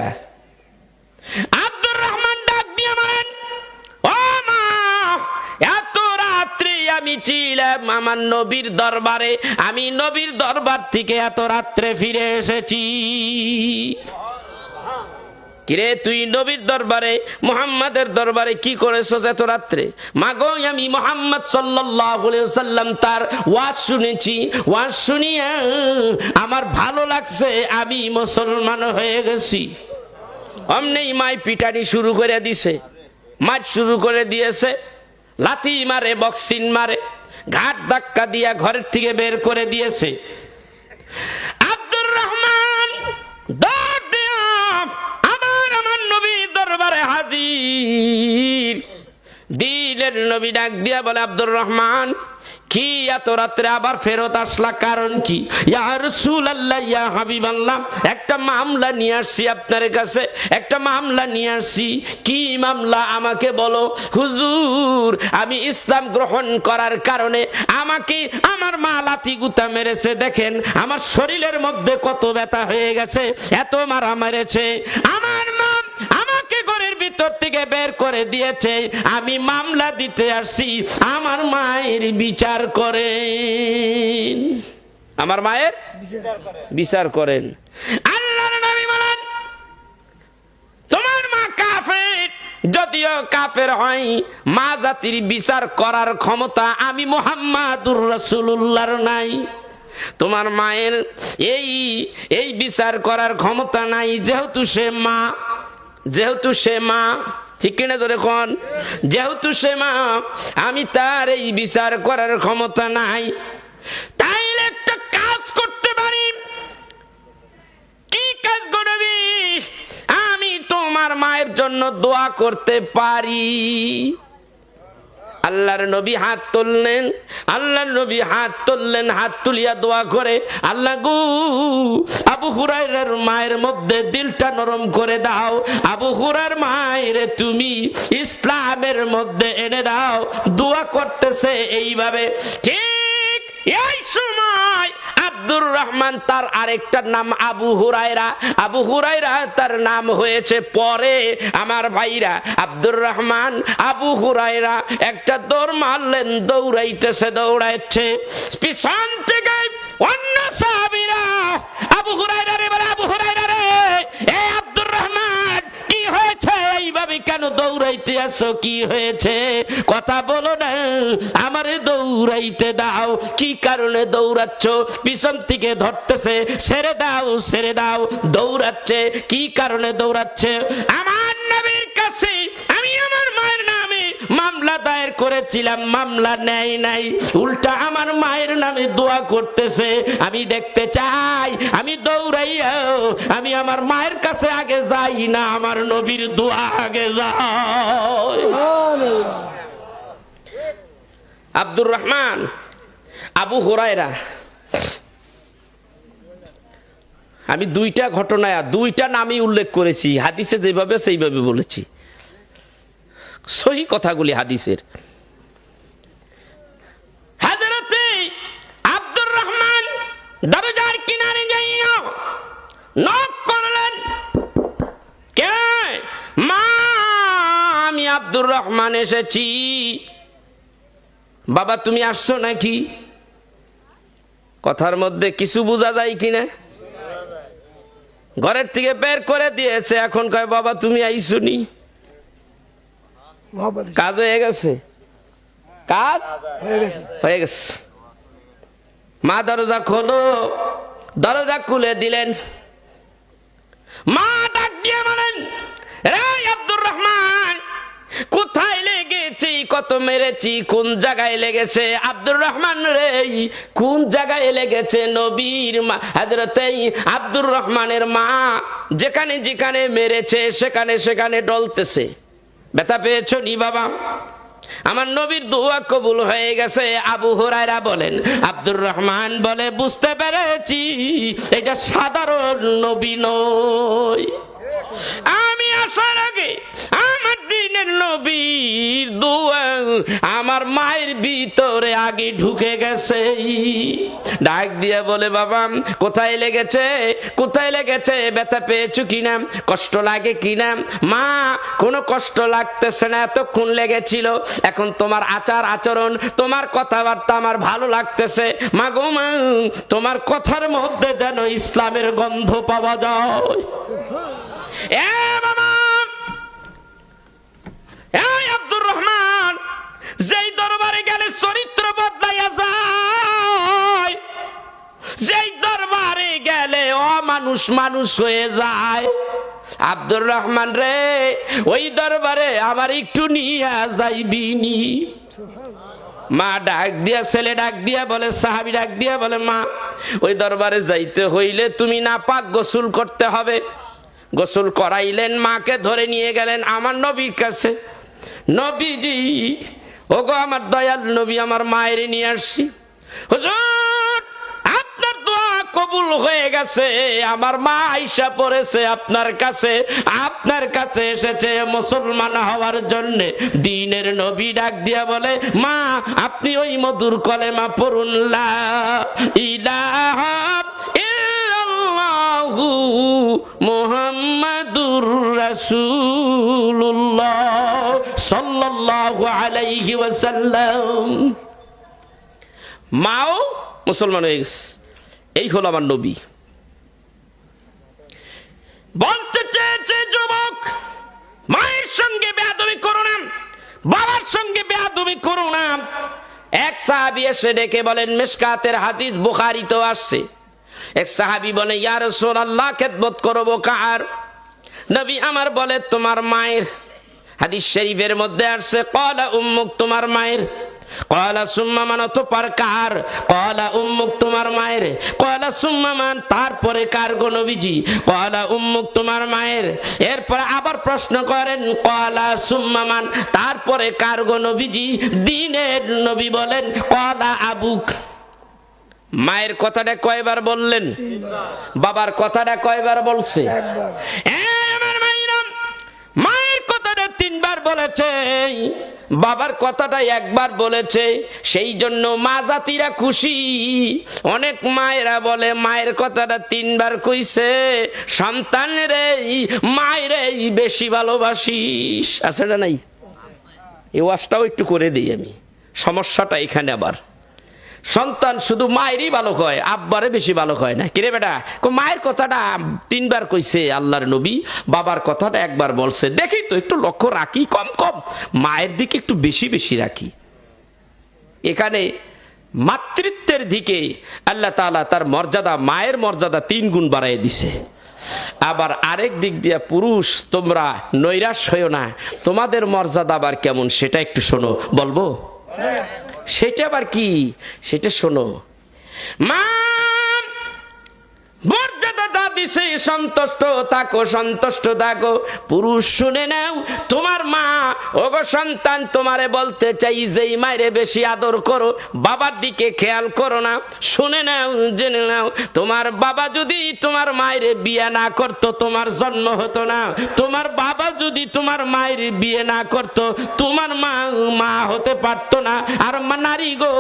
আব্দুর রহমান ডাক দিয়ে বলেন ও মা এত রাত্রে আমি ছিলাম আমার নবীর দরবারে আমি নবীর দরবার থেকে এত রাত্রে ফিরে এসেছি কিরে তুই নবীর দরবারে মুহাম্মাদের দরবারে কি করেছস এত রাত্রে মাগো আমি মুহাম্মদ সাল্লাল্লাহু আলাইহি ওয়াসাল্লাম তার ওয়াজ শুনেছি ওয়াজ শুনিয়া আমার ভালো লাগছে আমি মুসলমান হয়ে গেছি অমনি মাই পিটানি শুরু করে দিছে মার শুরু করে দিয়েছে লাথি মারে বক্সিং মারে ঘাট ধাক্কা দিয়া ঘরের থেকে বের করে দিয়েছে আব্দুর রহমান দরবারে হাজির দিলের নবী ডাক দিয়া বলে আব্দুর রহমান কি এত রাত্রে আবার ফেরত আসলা কারণ কি ইয়া রাসূলুল্লাহ ইয়া হাবিবাল্লাহ একটা মামলা নিয়ে আসছি আপনার কাছে একটা মামলা নিয়ে আসছি কি মামলা আমাকে বলো হুজুর আমি ইসলাম গ্রহণ করার কারণে আমাকে আমার মা লাথি গুতা মেরেছে দেখেন আমার শরীরের মধ্যে কত ব্যথা হয়ে গেছে এত মারা মেরেছে আমার মা আমাকে ঘরের ভিতর থেকে বের করে দিয়েছে আমি মামলা দিতে আসছি আমার মায়ের বিচার করেন আমার মায়ের বিচার করেন আল্লাহর নবী বলেন তোমার মা কাফের যদিও কাফের হয় মা জাতির বিচার করার ক্ষমতা আমি মুহাম্মাদুর রাসূলুল্লাহর নাই তোমার মায়ের এই বিচার করার ক্ষমতা নাই যেহেতু সে মা ঠিক কিনা ধরে কোন যেহেতু সে মা আমি তার এই বিচার করার ক্ষমতা নাই তাইলে একটা কাজ করতে পারি কি কাজ করবি আমি তোমার মায়ের জন্য দোয়া করতে পারি আল্লাহর নবী হাত তুললেন হাত তুলিয়া দোয়া করে আল্লাহ গো আবু হুরায়রার মায়ের মধ্যে দিলটা নরম করে দাও আবু হুরায়রার মায়ের তুমি ইসলামের মধ্যে এনে দাও দোয়া করতেছে এইভাবে ঠিক এই সময় আব্দুর রহমান তার আরেকটা নাম আবু হুরায়রা তার নাম হয়েছে পরে আমার ভাইরা আব্দুর রহমান আবু হুরায়রা একটা দৌড় মারলেন দৌড়াইছে পিছন থেকে অন্য সাহাবীরা আবু হুরায়রা দৌড়াইতে আসো, কি হয়েছে কথা বলো না, আমারে দৌড়াইতে দাও। কি কারণে দৌড়াচ্ছ? পিছন থেকে ধরতেছে, ছেড়ে দাও ছেড়ে দাও। দৌড়াচ্ছে, কি কারণে দৌড়াচ্ছে? আমার নবীর কাছে আমি আমার মায়ের নামে মামলা দায়ের করেছিলাম, মামলা নেয় নাই, উল্টা আমার মায়ের নামে দোয়া করতেছে। আমি দেখতে চাই আমি দৌড়াইয়া আমি আমার মায়ের কাছে আগে যাই না আমার নবীর দোয়া আগে যায়। আব্দুর রহমান আবু হুরায়রা, আমি দুইটা ঘটনায় দুইটা নামই উল্লেখ করেছি, হাদিসে যেভাবে সেইভাবে বলেছি, সহি কথাগুলি হাদিসের। হযরতে আব্দুর রহমান দরজার কিনারে যাইয়া নক করলেন, কে? মা, আমি আব্দুর রহমান এসেছি। বাবা তুমি আসছো নাকি? কথার মধ্যে কিছু বোঝা যায় কিনা? ঘরের থেকে বের করে দিয়েছে, এখন কয় বাবা তুমি আইসুনি। কাজ হয়ে গেছে, কাজ হয়ে গেছে। মা দরজা খোলো, দরজা খুলে দিলেন। মা ডাক দিয়ে বলেন, রে আব্দুর রহমান, কোথায় লেগেছি, কত মেরেছি, কোন জায়গায় লেগেছে? আব্দুর রহমান রে, কোন জায়গায় লেগেছে? নবীর মা হযরতে আব্দুর রহমানের মা যেখানে যেখানে মেরেছে সেখানে সেখানে ডলতেছে। ব্যথা পেয়েছো নি বাবা? আমার নবীর দোয়া কবুল হয়ে গেছে। আবু হুরায়রা বলেন, আব্দুর রহমান বলে, বুঝতে পেরেছি এটা সাধারণ নবী নয়। আমি আসার আগে আমার দিনের নবীর দোয়া আমার মায়ের ভিতরে আগে ঢুকে গেছে। ডাক দিয়ে বলে, বাবা কোথায় লেগেছে, কোথায় লেগেছে? ব্যথা পেয়েছো কিনা, কষ্ট লাগে কিনা? মা কোনো কষ্ট লাগতেছে না, এতক্ষণ লেগেছিল, এখন তোমার আচার আচরণ তোমার কথাবার্তা আমার ভালো লাগতেছে। মা গো মা, তোমার কথার মধ্যে যেন ইসলামের গন্ধ পাওয়া যায়। এ বাবা, এই আব্দুর রহমান যেই দরবারে গেলে চরিত্র বদলাইয়া যায়, যেই দরবারে গেলে অমানুষ মানুষ হয়ে যায়। আব্দুর রহমান রে, ওই দরবারে আমার একটু নিয়ে যাইবিনি? মা ডাক দিয়া, ছেলে ডাক দিয়া বলে, সাহাবী ডাক দিয়া বলে, মা ওই দরবারে যাইতে হইলে তুমি নাপাক গোসল করতে হবে। গোসল করাইলেন, মাকে ধরে নিয়ে গেলেন আমার নবীর কাছে। নবীজি, ওগো আমার দয়াল নবী, আমার মায়ের নিয়ে আসছি। হুজুর আপনার দোয়া কবুল হয়ে গেছে, আমার মা আইসা পড়েছে আপনার কাছে, আপনার কাছে এসেছে মুসলমান হওয়ার জন্য। দ্বীনের নবী ডাক দিয়া বলে, মা আপনি ওই মধুর কলেমা পড়ুন, লা ইলাহা ইল্লাল্লাহু মুহাম্মাদুর রাসূলুল্লাহ সাল্লাল্লাহু আলাইহি ওয়াসাল্লাম। মাও মুসলমান হয়ে গেছে। এই হলো আমার নবী। বলতে চেয়েছে যুবক, মায়ের সঙ্গে বেয়াদবি করো না, বাবার সঙ্গে বেয়াদবি করো না। এক সাহাবী এসে ডেকে বলেন, মিশকাতের হাদিস, বুখারীতেও আসছে। এক সাহাবী বলে, ইয়া রাসূলুল্লাহ খেদমত করব কার? নবী আমার বলে, তোমার মায়ের। হাদিস শরীফের মধ্যে আসছে, ক্বালা উম্মুক, তোমার মায়ের। ক্বালা সুম্মা মান, অতঃপর কার? ক্বালা উম্মুক, তোমার মায়ের। ক্বালা সুম্মা মান, তারপরে কার গো নবীজি? ক্বালা উম্মুক, তোমার মায়ের। এরপরে আবার প্রশ্ন করেন, ক্বালা সুম্মা মান, তারপরে কার গো নবীজি? দ্বীনের নবী বলেন, ক্বালা আবুক। মায়ের কথাটা কয়বার বললেন? বাবার কথাটা কয়বার বলছে? আমার মায়েরা, মায়ের কথাটা 3 বার বলেছে, বাবার কথাটা 1 বার বলেছে। সেই জন্য মা জাতিরা খুশি। অনেক মায়েরা বলে, মায়ের কথাটা 3 বার কইছে, সন্তানের মায়ের বেশি ভালোবাসিস। আছে না নাই? এই ওয়াজটাও একটু করে দিই আমি, সমস্যাটা এখানে। আবার সন্তান শুধু মায়েরই ভালো হয়, আব্বারে বেশি ভালো হয় না। কিরে বেটা, মায়ের কথাটা 3 বার কইছে আল্লাহর নবী, বাবার কথাটা একবার বলছে। দেখি তো একটু লক্ষ্য রাখি, কম কম মায়ের দিকে একটু বেশি বেশি রাখি। এখানে মাতৃত্বের দিকে আল্লাহ তাআলা তার মর্যাদা, মায়ের মর্যাদা 3 গুণ বাড়ায় দিছে। আবার আরেক দিক দিয়ে পুরুষ, তোমরা নৈরাশ হইও না, তোমাদের মর্যাদা আবার কেমন সেটা একটু শোনো। বলবো সেটা আবার কি, সেটা শোনো। মা মর্যাদা দা দিছে, সন্তুষ্ট থাকো, সন্তুষ্ট থাকো। পুরুষ শুনে নাও, তোমার মা ওগো সন্তান তোমারে বলতে চাই যে মায়েরে বেশি আদর করো, বাবার দিকে খেয়াল করো না। শুনে নাও, জেনে নাও, তোমার বাবা যদি তোমার মায়েরে বিয়ে না করতো তোমার জন্ম হতো না। তোমার বাবা যদি তোমার মায়ের বিয়ে না করতো তোমার মা মা হতে পারতো না। আর নারী গো,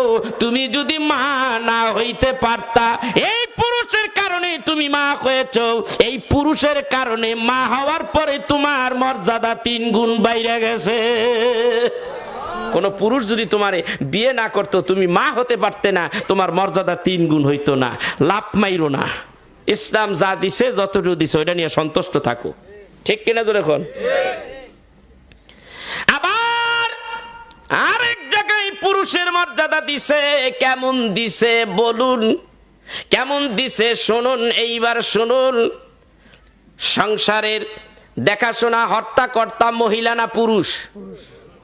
তুমি যদি মা না হইতে পারতা, এই পুরুষের কারণে তুমি মা হয়েছো, এই পুরুষের কারণে মা হওয়ার পরে তোমার মর্যাদা 3 গুণ বাইরে গেছে। কোন পুরুষ যদি তোমার বিয়ে না করতো, তুমি মা হতে পারতে না, তোমার মর্যাদা 3 গুণ হইতো না। লাভ মাইরো না, ইসলাম যা দিছে যতটুকু দিছে ওইটা নিয়ে সন্তুষ্ট থাকো। ঠিক কিনা তো? এখন আবার আরেক জায়গায় পুরুষের মর্যাদা দিছে। কেমন দিছে বলুন, কেমন দিছে শুনুন। এইবার শুনুন, সংসারের দেখাশোনা হর্তাকর্তা মহিলা না পুরুষ?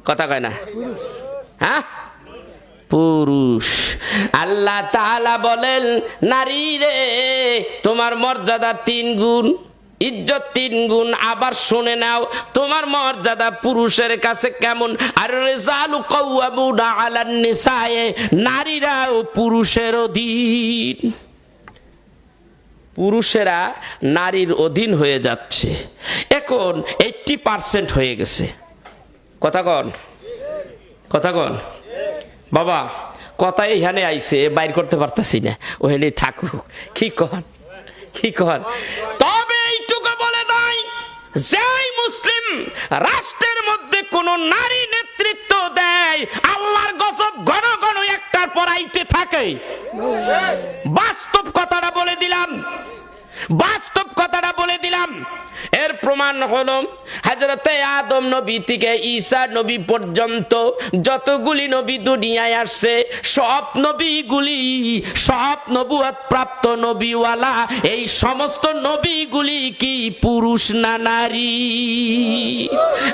কথা কয় না, হ্যাঁ পুরুষ। আল্লাহ তাআলা বলেন, নারী রে তোমার মর্যাদা 3 গুণ, ইজ্জত 3 গুণ। আবার শুনে নাও, তোমার মর্যাদা পুরুষের কাছে কেমন। আর রিজালু কাওয়ামুনা আলান নিসায়ে, নারীরাও পুরুষের অধীন। পুরুষেরা নারীর অধীন হয়ে যাচ্ছে, এখন 80% হয়ে গেছে। কথা কন, কথা কন বাবা, কথা এইখানে আইছে, বাইর করতে পারতাছি না, ওখানে থাকুক। কি কন, কি কন? তবে এইটুকু বলে নাই, যেই মুসলিম রাষ্ট্রের মধ্যে কোন নারী নেতৃত্ব দেয়, আল্লাহর গজব ঘন ঘন একটার পর আইতে থাকে। বাস্তব কথাটা বলে দিলাম, বাস্তব কথাটা বলে দিলাম। এর প্রমাণ হলো হযরতে আদম নবী থেকে ঈসা নবী পর্যন্ত যতগুলি নবী দুনিয়ায় আসছে, সব নবীগুলি, সব নবুয়ত প্রাপ্ত নবীওয়ালা, এই সমস্ত নবীগুলি কি পুরুষ না নারী?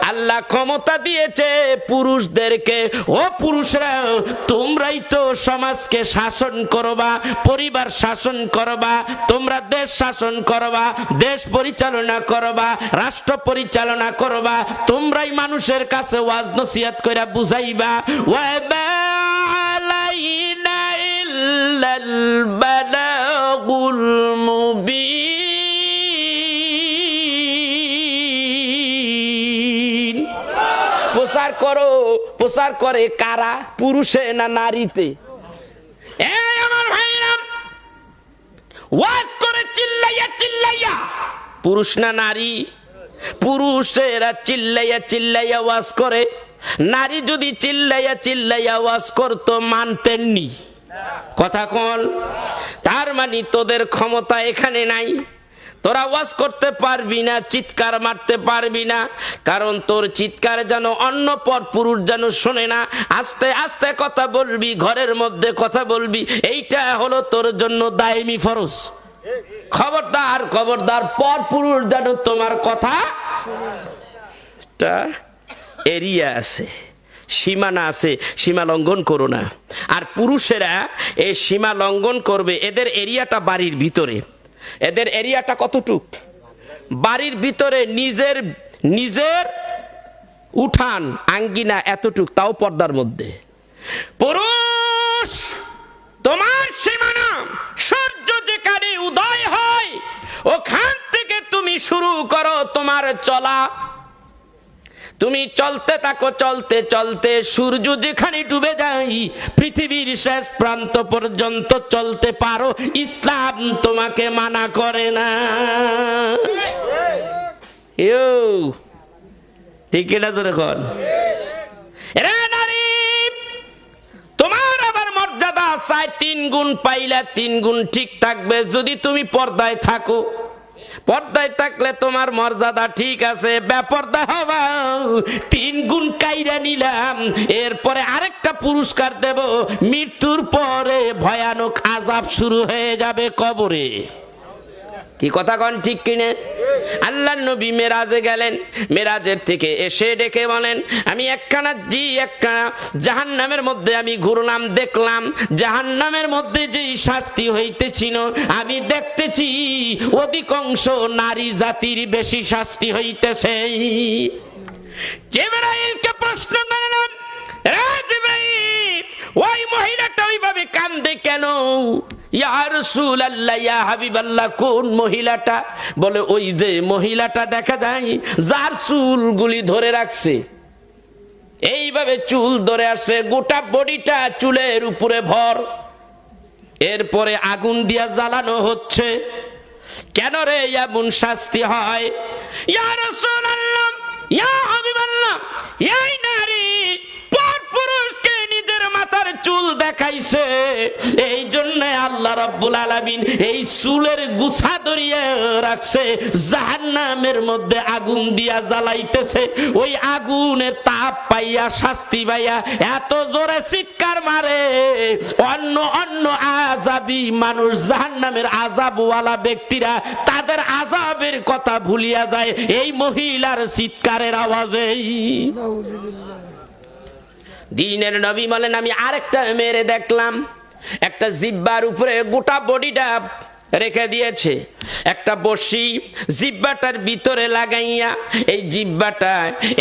আল্লাহ ক্ষমতা দিয়েছে পুরুষদেরকে। ও পুরুষরা, তোমরাই তো সমাজকে শাসন করবা, পরিবার শাসন করবা, তোমরা দেশ শাসন করবা, দেশ পরিচালনা করবা, রাষ্ট্র পরিচালনা করবা, তোমরাই মানুষের কাছে ওয়াজ নসিহত কইরা বুঝাইবা। ওয়া মা আলাইনা ইল্লাল বালাগুল মুবিন। প্রচার করো, প্রচার করে কারা? পুরুষে না নারীতে? এই আমার ভাইরা, ওয়াজ করে চিল্লাইয়া চিল্লাইয়া, পুরুষ না নারী? পুরুষেরা চিল্লাইয়া চিল্লাইয়া ওয়াজ করে, নারী যদি চিল্লাইয়া চিল্লাইয়া ওয়াজ করতো মানতেননি। কথা কল? তার মানে তোদের ক্ষমতা এখানে নাই, তোরা ওয়াজ করতে পারবি না, চিৎকার মারতে পারবি না, কারণ তোর চিৎকার যেন অন্য পর পুরুষ যেন শোনে না। আস্তে আস্তে কথা বলবি, ঘরের মধ্যে কথা বলবি, এইটা হলো তোর জন্য দায়মি ফরজ। খবরদার, খবরদার, পর পুরুষ যেন তোমার কথা, এরিয়া আছে, সীমানা আছে, সীমা লঙ্ঘন করো না। আর পুরুষেরা এই সীমা লঙ্ঘন করবে, এদের এরিয়াটা বাড়ির ভিতরে। এদের এরিয়াটা কতটুক? বাড়ির ভিতরে নিজের নিজের উঠান আঙ্গিনা এতটুক, তাও পর্দার মধ্যে। পুরুষ তোমার সীমানা, সূর্য যেখানে উদয় হয় ওখান থেকে তুমি শুরু করো তোমার চলা। তুমি চলতে থাকো, চলতে চলতে সূর্য যেখানে ডুবে যায় পৃথিবীর শেষ প্রান্ত পর্যন্ত চলতে পারো, ইসলাম তোমাকে মানা করে না। ঠিক না? তো এখন তোমার আবার মর্যাদা 4 3 গুণ পাইলা 3 গুণ ঠিক থাকবে যদি তুমি পর্দায় থাকো। পর্দায় থাকলে তোমার মর্যাদা ঠিক আছে, বেপর্দা হবা 3 গুণ কাইরা নিলাম, এরপরে আরেকটা পুরস্কার দেব, মৃত্যুর পরে ভয়ানক আযাব শুরু হয়ে যাবে কবরে। কি কথা কন ঠিক কিনে? আল্লাহর নবী মেরাজে গেলেন, মেরাজের থেকে এসে ডেকে বলেন, আমি একখানা জাহান্নামের মধ্যে আমি ঘুরলাম, দেখলাম জাহান্নামের মধ্যে যেই শাস্তি হইতেছিল আমি দেখতেছি অধিকাংশ নারী জাতির বেশি শাস্তি হইতেছে। জিবরাইলকে প্রশ্ন করলাম, জিবরাইল ওই মহিলাটা ওইভাবে কান্দে কেন? ইয়া রাসূলুল্লাহ, ইয়া হাবিবাল্লাহ, কোন মহিলাটা? বলে ওই যে মহিলাটা দেখা যায় যার চুলগুলি ধরে রাখছে, এইভাবে চুল ধরে আসছে, গোটা বডিটা চুলের উপরে ভর, এরপরে আগুন দিয়া জ্বালানো হচ্ছে। কেন রে এমন শাস্তি হয়? ইয়া রাসূলুল্লাহ, ইয়া হাবিবাল্লাহ, এই নারী পরপুরুষকে নিজের মাথার চুল দেখাইছে, এই জন্য আল্লাহ রাব্বুল আলামিন এই চুলের গুছা ধরিয়ে রাখছে, জাহান্নামের মধ্যে আগুন দিয়া জ্বালাইতেছে। ওই আগুনের তাপ পাইয়া, শাস্তি পাইয়া এত জোরে চিৎকার মারে, অন্য অন্য আযাবী মানুষ, জাহান্নামের আযাবওয়ালা ব্যক্তিরা তাদের আযাবের কথা ভুলিয়া যায় এই মহিলার চিৎকারের আওয়াজে। দিনের নবী বলেন, আমি আরেকটা মেরে দেখলাম, একটা জিহ্বার উপরে গোটা বডিটা রেখে দিয়েছে, একটা বড়শি জিহ্বাটার ভিতরে লাগাইয়া, এই জিহ্বাটা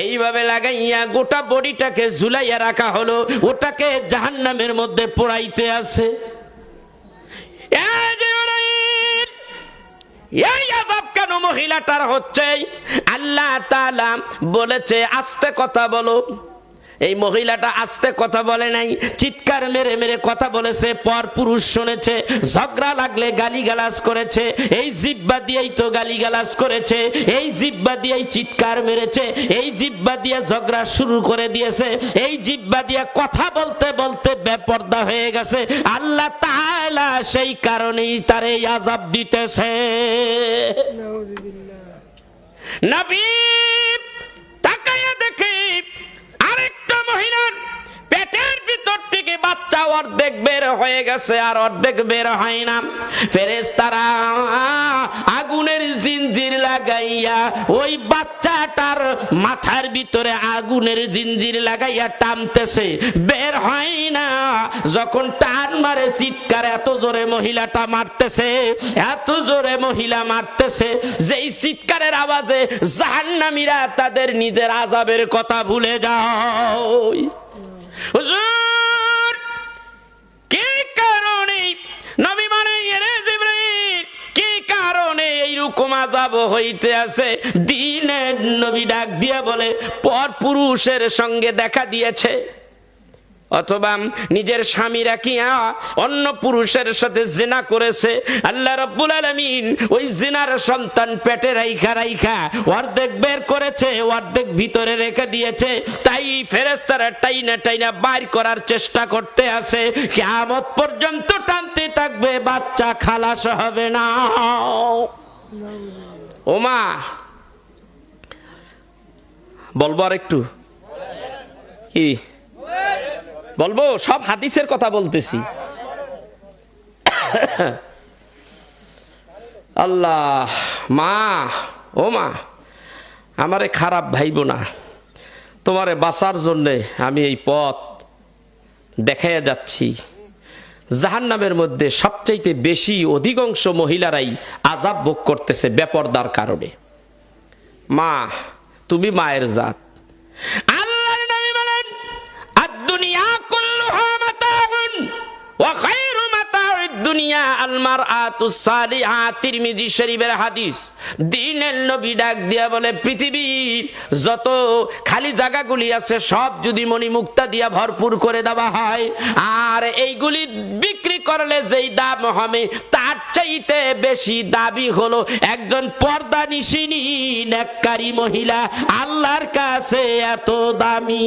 এইভাবে লাগাইয়া গোটা বডিটাকে ঝুলাইয়া রাখা হলো, ওটাকে জাহান্নামের মধ্যে পোড়াইতে আছে। এই আযাব কেন মহিলাটার হচ্ছে? আল্লাহ তাআলা বলেছে আস্তে কথা বলো। এই মহিলাটা আস্তে কথা বলে নাই, চিৎকার মেরে মেরে কথা বলেছে, পর পুরুষ শুনেছে, ঝগড়া লাগলে গালিগালাজ করেছে, এই জিহ্বা দিয়েই তো গালিগালাজ করেছে, এই জিহ্বা দিয়েই চিৎকার মেরেছে, এই জিহ্বা দিয়ে ঝগড়া শুরু করে দিয়েছে, এই জিহ্বা দিয়ে কথা বলতে বলতে বেপরদা হয়ে গেছে। আল্লাহ তাআলা সেই কারণেই তার এই আযাব দিতেছে। নবী তাকায়া দেখে আরেকটা মহিলার পেটের ভিতর থেকে বাচ্চা অর্ধেক বের হয়ে গেছে আর অর্ধেক বের হয় না। ফেরেশতারা আগুনের জিঞ্জির লাগাইয়া ওই বাচ্চাটার মাথার ভিতরে আগুনের জিঞ্জির লাগাইয়া টানতেছে, বের হয় না। যখন টান মারে, চিৎকার এত জোরে মহিলাটা মারতেছে, এত জোরে মহিলা মারতেছে, যেই চিৎকারের আওয়াজে জাহান্নামীরা তাদের নিজের আযাবের কথা ভুলে যায়। হুজুর, কি কারণে নবী মানে জিবরাইল, কি কারণে এইরকম আযাব হইতে আছে? দিনের নবী ডাক দিয়া বলে, পর পুরুষের সঙ্গে দেখা দিয়েছে, অথবা নিজের স্বামীরা কি অন্য পুরুষের সাথে জিনা করেছে। আল্লাহ রাব্বুল আলামিন ওই জিনার সন্তান পেটে রাইখা রাইখা অর্ধেক বের করেছে, অর্ধেক ভিতরে রেখে দিয়েছে। তাই ফেরেশতারা টাইনা টাইনা বাইর করার চেষ্টা করতে আছে, কিয়ামত পর্যন্ত টানতে থাকবে, বাচ্চা খালাস হবে না। ওমা বলবো আর একটু কি বলবো? সব হাদিসের কথা বলতেছি। আল্লাহ, মা, ও মা, আমারে খারাপ ভাইবো না, তোমারে বাঁচার জন্যে আমি এই পথ দেখাইয়া যাচ্ছি। জাহান্নামের মধ্যে সবচাইতে বেশি অধিকাংশ মহিলারাই আযাব ভোগ করতেছে বেপরদার কারণে। মা, তুমি মায়ের জাত। আল্লাহর নবী বলেন, আদ-দুনিয়া কুল্লুহা মাতাউন ওয়া খায়রু মাতাউদ দুনিয়া আল মারআতুস সালিহা। তিরমিজি শরীফের হাদিস। দিনের নবী ডাক দিয়া বলে, পৃথিবীর যত খালি জায়গাগুলি আছে সব যদি মণিমুক্তা দিয়া ভরপুর করে দেওয়া হয়, আর এইগুলি বিক্রি করলে যেই দাম হবে তার চাইতে বেশি দাবি হলো একজন পর্দানিশিনী নেককারী মহিলা আল্লাহর কাছে এত দামি।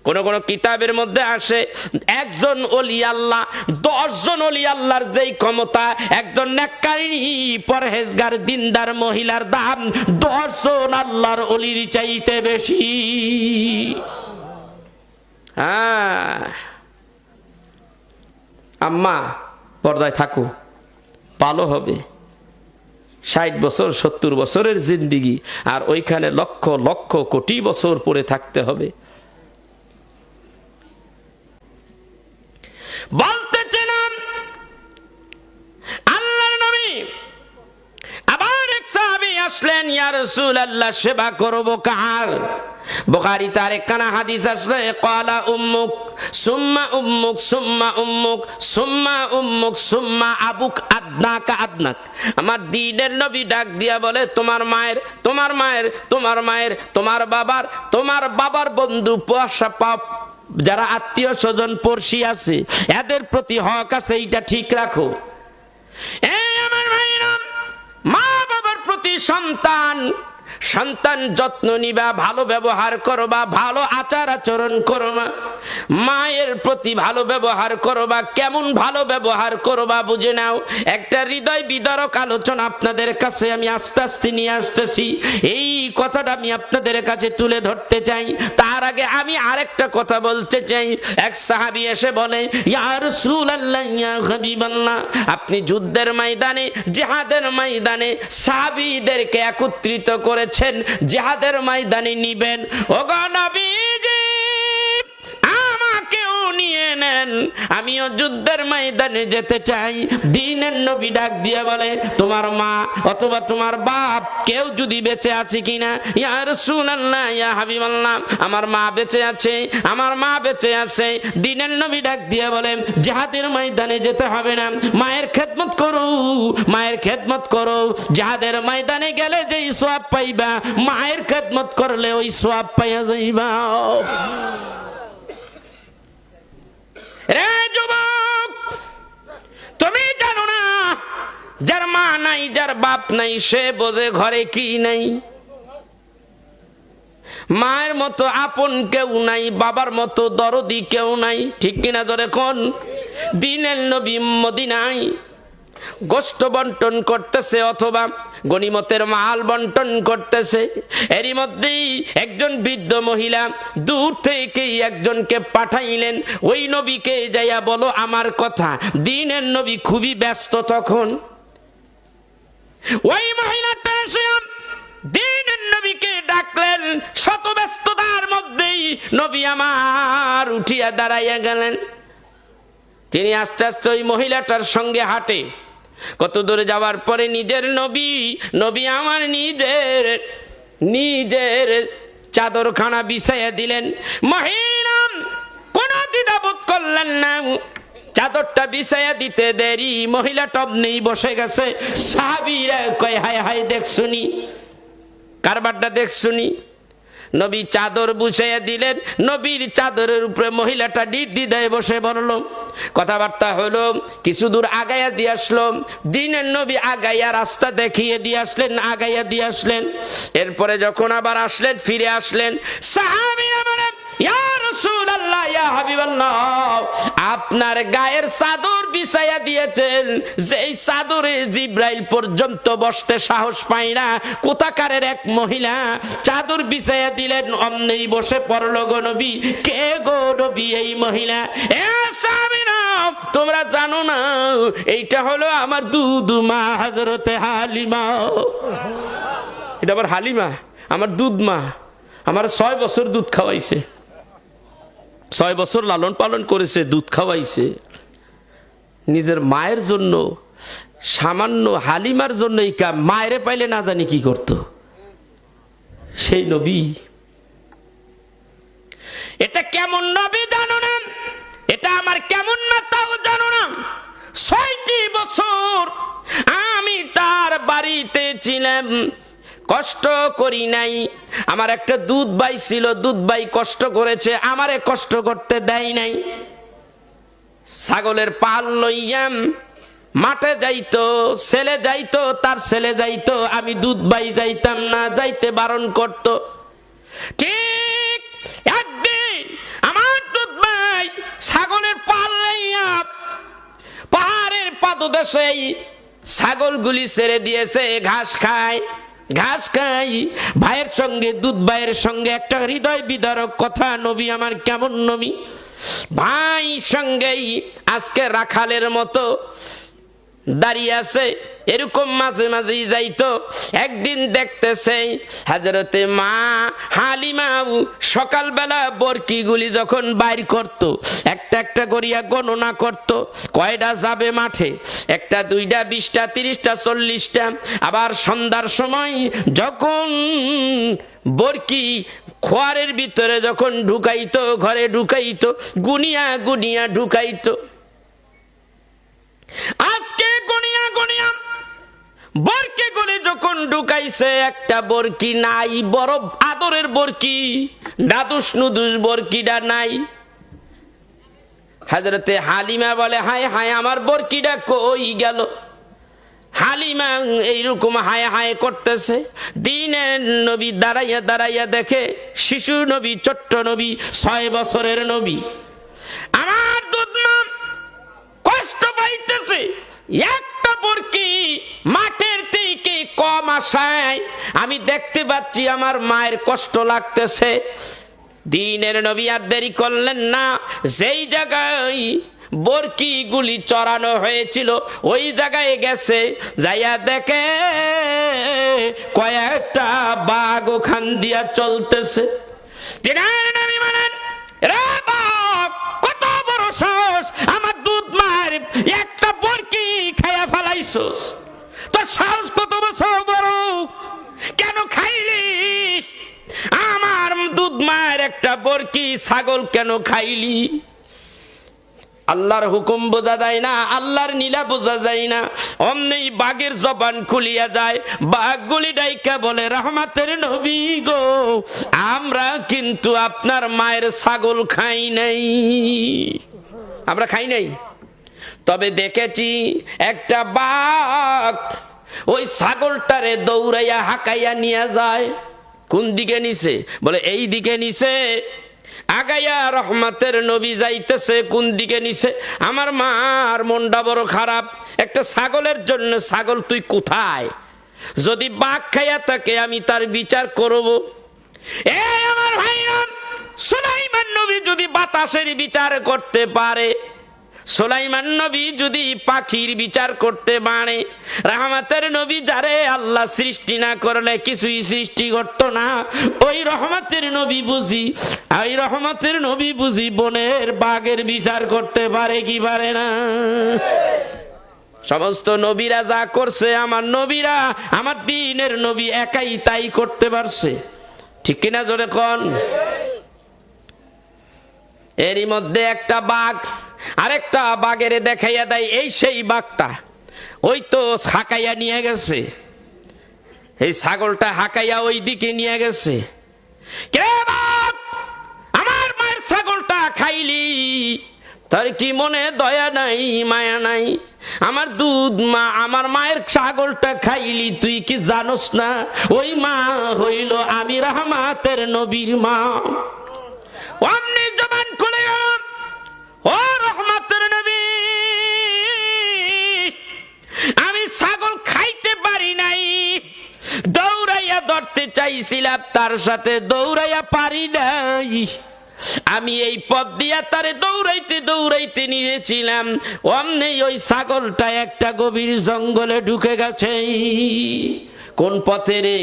কোন কোন কিতাবের মধ্যে আসে একজন ওলি আল্লাহ 10 জন ওলি আল্লাহর যেই ক্ষমতা, একজন নেককারিনী পরহেজগার দিনদার মহিলার দাম 10 জন আল্লাহর ওলির চাইতে বেশি। আম্মা পর্দায় থাকো, ভালো হবে। 60 বছর 70 বছরের জিন্দিগি, আর ওইখানে লক্ষ লক্ষ কোটি বছর পরে থাকতে হবে। বলতেছিলাম আল্লাহর নবী আবার এক সাহাবী আসলেন, ইয়া রাসূলুল্লাহ সেবা করব কার? বুখারীতে আরেকখানা হাদিস আসলে ক্বালা উম্মুক সুম্মা উম্মুক সুম্মা উম্মুক সুম্মা উম্মুক সুম্মা আবুক আদনাকা আদনাক। আমার দ্বীনের নবী ডাক দিয়া বলে, তোমার মায়ের, তোমার মায়ের, তোমার মায়ের, তোমার বাবার বন্ধু যারা আত্মীয় স্বজন পড়শি আছে, এদের প্রতি হক আছে, এইটা ঠিক রাখো। এই আমার ভাইরা, মা বাবার প্রতি সন্তান যত্ন নিবা, ভালো ব্যবহার করবা, ভালো আচার আচরণ করবা, মায়ের প্রতি ভালো ব্যবহার করবা। কেমন ভালো ব্যবহার করবা বুঝে নাও। একটা হৃদয় বিদারক আলোচনা আপনাদের কাছে আমি আস্তে আস্তে নিয়ে আসতেছি, এই কথাটা আমি আপনাদের কাছে তুলে ধরতে চাই। তার আগে আমি আরেকটা কথা বলতে চাই। এক সাহাবী এসে বলে, ইয়া রাসূলুল্লাহ ইয়া হাবিবাল্লাহ, আপনি যুদ্ধের ময়দানে, জিহাদের ময়দানে সাহাবীদেরকে একত্রিত করে জিহাদের ময়দানে নিবেন, ওগো নবীজি আমাকেও নিয়ে নেন, আমিও যুদ্ধের ময়দানে যেতে চাই। দ্বীনের নবী ডাক দিয়ে বলে, তোমার মা অথবা তোমার বাপ কেউ যদি বেঁচে আছে কিনা? ইয়া রাসূলুল্লাহ ইয়া হাবিবাল্লাহ, আমার মা বেঁচে আছে, আমার মা বেঁচে আছে। দ্বীনের নবী ডাক দিয়ে বলেন, জিহাদের ময়দানে যেতে হবে না, মায়ের খেদমত করো, মায়ের খেদমত করো। জিহাদের ময়দানে গেলে যেই সওয়াব পাইবা, মায়ের খেদমত করলে ওই সওয়াব পাইয়া যাইবা। রে যুবক, তুমি জানো না যার মা নাই, যার বাপ নাই, সে বোঝে ঘরে কি নাই। মায়ের মতো আপন কেউ নাই, বাবার মতো দরদি কেউ নাই, ঠিক কিনা ধরে কোন? দ্বীনের নবী মদিনায় গোশত বন্টন করতেছে অথবা গনিমতের মাল বন্টন করতেছে, এরই মধ্যেই একজন বৃদ্ধ মহিলা দূর থেকেই একজনকে পাঠাইলেন, ওই নবীকে যাইয়া বলো আমার কথা। দ্বীনের নবী খুবই ব্যস্ত তখন। ওই মহিলাটা এসে দ্বীনের নবীকে ডাকলেন, শত ব্যস্ততার মধ্যেই নবী আমার উঠিয়া দাঁড়াইয়া গেলেন। তিনি আস্তে আস্তে ওই মহিলাটার সঙ্গে হাঁটে। কত দূরে যাওয়ার পরে নিজের নবী আমার নিজের চাদরখানা বিছাইয়া দিলেন। মহিলা কোন দ্বিধাবোধ করলেন না, চাদরটা বিছাইয়া দিতে দেরি, মহিলা টব নেই বসে গেছে। সাহাবীরা কয়, হায় হায় দেখছুনি, কারবারটা দেখছুনি। নবী চাদর বুঝাইয়া দিলেন, নবীর চাদরের উপরে মহিলাটা নির্দ্বিধায় বসে পড়ল। কথাবার্তা হলো, কিছু দূর আগাইয়া দিয়ে আসলো। দ্বীনের নবী আগাইয়া রাস্তা দেখিয়ে দিয়ে আসলেন, আগাইয়া দিয়ে আসলেন। এরপরে যখন আবার আসলেন, ফিরে আসলেন, সাহাবীরা বলেন, ইয়া রাসূলুল্লাহ ইয়া হাবিবাল্লাহ, আপনার গায়ের চাদর বিছাইয়া দিয়েছেন, যেই চাদরে জিব্রাইল পর্যন্ত বসতে সাহস পায় না, কোথাকারের এক মহিলা চাদর বিছাইয়া দিলেন, অমনেই বসে পড়ল গো নবী। কে গো নবী এই মহিলা? এ সাহাবীরা, তোমরা জানো না এইটা হলো আমার দুধ মা হযরতে হালিমা। এটা আবার হালিমা, আমার দুধ মা, আমার 6 বছর দুধ খাওয়াইছে, 6 বছর লালন পালন করেছে, দুধ খাওয়াইছে। নিজের মায়ের জন্য, সামান্য হালিমার জন্য এই কাম, মায়েরে পাইলে না জানি কি করত সেই নবী। এটা কেমন নবী জানো না? এটা আমার কেমন না তাও জানো না? 6টি বছর আমি তার বাড়িতে ছিলাম, কষ্ট করি নাই। আমার একটা দুধ ভাই ছিল, দুধ ভাই কষ্ট করেছে, আমারে কষ্ট করতে দেয় নাই। ছাগলের পাল লইয়াম মাঠে যাইতো, ছেলে যাইতো, তার ছেলে যাইতো, আমি দুধ ভাই যাইতাম না, যাইতে বারণ করত। ঠিক একদিন আমার ছাগলের পাল লাইয়া পাহাড়ের পাদদেশে ছাগলগুলি ছেড়ে দিয়েছে, ঘাস খায়। ভাইয়ের সঙ্গে দুধ ভাইয়ের সঙ্গে একটা হৃদয় বিদারক কথা, নবী আমার কেমন নবী, ভাই সঙ্গেই আজকে রাখালের মতো দাঁড়িয়ে আছে। এরকম মাঝে মাঝেই যাইতো। একদিন দেখতেছে হযরতে মা হালিমা সকালবেলা বরকিগুলি যখন বাইর করত, একটা একটা করিয়া গণনা করত, কয়টা যাবে মাঠে, একটা, দুইটা, 20টা, 30টা, 40টা। আবার সন্ধ্যার সময় যখন বরকি খোয়ারের ভিতরে যখন ঢুকাইতো, ঘরে ঢুকাইতো, গুনিয়া গুনিয়া ঢুকাইতো। আজকে গুনিয়া গুনিয়া বরকি গুলি যখন ঢুকাইছে, একটা বরকি নাই, বড় আদরের বরকি, দাদুস নুদুস বরকিটা নাই। হযরতে হালিমা বলে, হায় হায় আমার বরকিটা কই গেল। হালিমা এইরকম হায় হায় করতেছে। দিনের নবী দাঁড়াইয়া দাঁড়াইয়া দেখে শিশু নবী, ছোট্ট নবী, 6 বছরের নবী, আমার দুধ মা কষ্ট পাইতেছে। একটা বরকি মাঠের থেকে কম আসায় আমি দেখতে পাচ্ছি আমার মায়ের কষ্ট লাগতেছে। দিনের নবী আর দেরি করলেন না, যেই জায়গায় বরকি গুলি চড়ানো হয়েছিল ওই জায়গায় গেছে, যাইয়া দেখে কয়েকটা বাঘ ওখান দিয়া চলতেছে। দিনের নবী বলেন, রে বাঘ, কত বড় সাহস, আমার দুধ মার একটা বরকি খাইয়া ফেলাইছস, তোর সাহস কত বড়, কেন খাইলি আমার দুধ মায়ের একটা বরকি ছাগল কেন খাইলি? আল্লাহর হুকুম বোঝা যায় না, আল্লাহর নীলা বোঝা যায় না। অমনি বাঘের জবান খুলিয়া যায়, বাঘগুলি ডাইকা বলে, রহমতের নবী গো, আমরা কিন্তু আপনার মায়ের ছাগল খাই নাই, আমরা খাই নাই, তবে দেখেছি একটা বাঘ ওই ছাগলটারে দৌড়াইয়া হাঁকাইয়া নিয়ে যায়। কোন দিকে নিছে? বলে এই দিকে নিছে। আগাইয়া রহমতের নবী যাইতেছে, কোন দিকে নিছে? আমার মার মনটা বড় খারাপ, একটা ছাগলের জন্য। ছাগল তুই কোথায়? যদি বাঘ খাইয়া থাকে আমি তার বিচার করব। এই আমার ভাইরা, সুলাইমান নবী যদি বাতাসের বিচার করতে পারে, সুলাইমান নবী যদি পাখির বিচার করতে পারে, রহমতের নবী যারে আল্লাহ সৃষ্টি না করলে কিছুই সৃষ্টি করতো না, ওই রহমতের নবী বুঝি, ওই রহমতের নবী বুঝি বনের বাঘের বিচার করতে পারে কি পারে না? সমস্ত নবীরা যা করছে, আমার নবীরা, আমার দ্বীনের নবী একাই তাই করতে পারছে, ঠিক কিনা জোরে কোন? এরই মধ্যে একটা বাঘ আরেকটা বাঘের দেখাইয়া দেয়, এই সেই বাঘটা, ওই তো হাঁকাইয়া নিয়ে গেছে, এই ছাগলটা হাঁকাইয়া ওই দিকে নিয়ে গেছে। কে বাঘ, আমার মায়ের ছাগলটা খাইলি, তার কি মনে দয়া নাই, মায়া নাই? আমার দুধ মা, আমার মায়ের ছাগলটা খাইলি, তুই কি জানোস না ওই মা হইল আমি রহমতের নবীর মা? অমনি জবান খুলে গেল, ও রহমতের নবী, আমি ছাগল খাইতে পারি নাই, দৌড়াইয়া ধরতে চাইছিলাম, তার সাথে দৌড়াইয়া পারি নাই, আমি এই পথ দিয়া তারে দৌড়াইতে দৌড়াইতে নিয়েছিলাম, অমনি ওই ছাগলটা একটা গভীর জঙ্গলে ঢুকে গেছে। কোন পথে রে?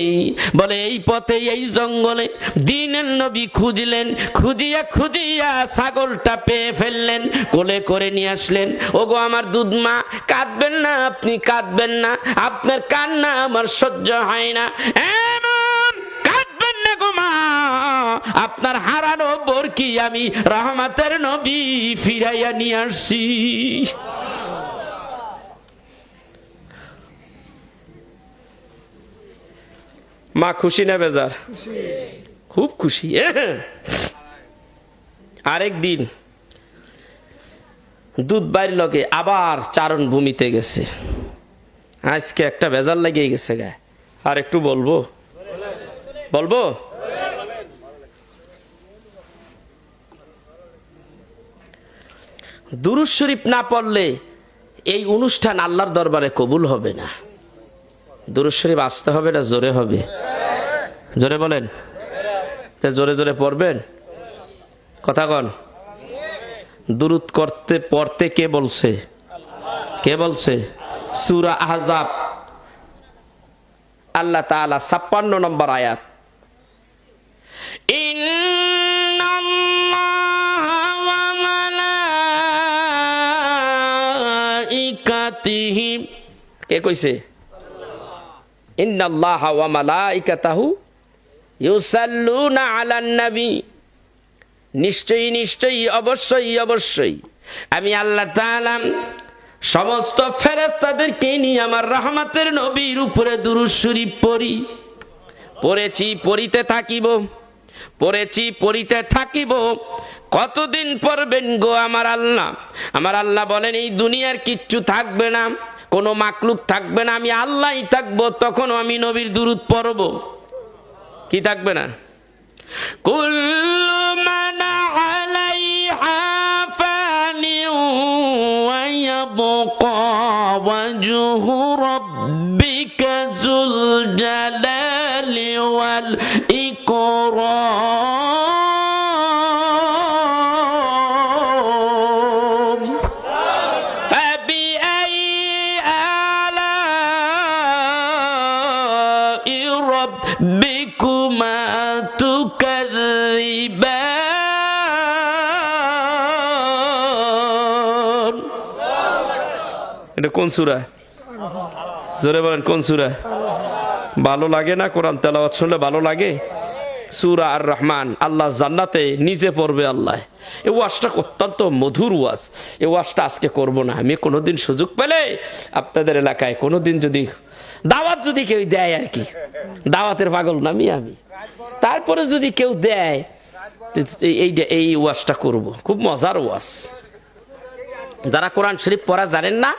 বলে এই পথে, এই জঙ্গলে। দ্বীনের নবী খুঁজলেন, খুঁজিয়া খুঁজিয়া ছাগলটা পেয়ে ফেললেন, কোলে করে নিয়ে আসলেন। ওগো আমার দুধ মা, কাঁদবেন না, আপনি কাঁদবেন না, আপনার কান্না আমার সহ্য হয় না, কাঁদবেন না গো মা, আপনার হারানো বরকি আমি রহমতের নবী ফিরাইয়া নিয়ে আসছি। মা খুশি না বেজার? খুব খুশি। আরেক দিন দুধ বাইর লগে আবার চারণ ভূমিতে গেছে। আজকে একটা বেজার লাগিয়ে গেছে গায়ে, আর একটু বলবো বলবো দুরূদ শরীফ না পড়লে এই অনুষ্ঠান আল্লাহর দরবারে কবুল হবে না। দুরূদ শরীফ আসতে হবে না জোরে হবে? জোরে বলেন। তা জোরে জোরে পড়বেন, কথা কন। দুরূদ পড়তে কে বলছে? কে বলছে? সূরা আহজাব আল্লাহ তাআলা 56 নম্বর আয়াত, ইন্নাল্লাহা ওয়া মালাইকাতিহি, কে কইছে? ইন্নাল্লাহা ওয়া মালাইকাতাহু ইউসাল্লুনা আলান নবী, নিশ্চয়ই নিশ্চয়ই অবশ্যই অবশ্যই আমি আল্লাহ তাআলা সমস্ত ফেরেশতাদেরকে নিয়ে আমার রহমতের নবীর উপরে দুরূদ শরীফ পড়ি। পড়েছি, পড়িতে থাকিব, পড়েছি, পড়িতে থাকিব। কতদিন পড়বেন গো আমার আল্লাহ? আমার আল্লাহ বলেন এই দুনিয়ার কিচ্ছু থাকবে না, কোনো মাকলুক থাকবে না, আমি আল্লাহই থাকবো, তখন আমি নবীর দুরূদ পড়ব। কি থাকবে না? কুল্লু মান আলাইহা ফানিন ওয়া ইয়াবকা ওয়াজহু রাব্বিকা যুল জালালি ওয়াল ইকরাম, ফাবিআইয়ি আলাই রাব্বিকুমা তুকাযযিবান। এটা কোন সূরা? জোরে বলেন, কোন সূরা? ভালো লাগে না কোরআন তেলাওয়াত শুনলে? ভালো লাগে। সূরা আর রহমান। আল্লাহ জান্নাতে নিজে পড়বে আল্লাহ। এই ওয়াজটা অত্যন্ত মধুর ওয়াজ। এই ওয়াজটা আজকে করব না, আমি কোনোদিন সুযোগ পেলে আপনাদের এলাকায় কোনোদিন যদি দাওয়াত যদি কেউ দেয় আর কি, দাওয়াতের পাগল নামি আমি, তারপরে যদি কেউ দেয় এই ওয়াজটা করব। খুব মজার ওয়াজ। যারা কোরআন শরীফ পড়া জানেন না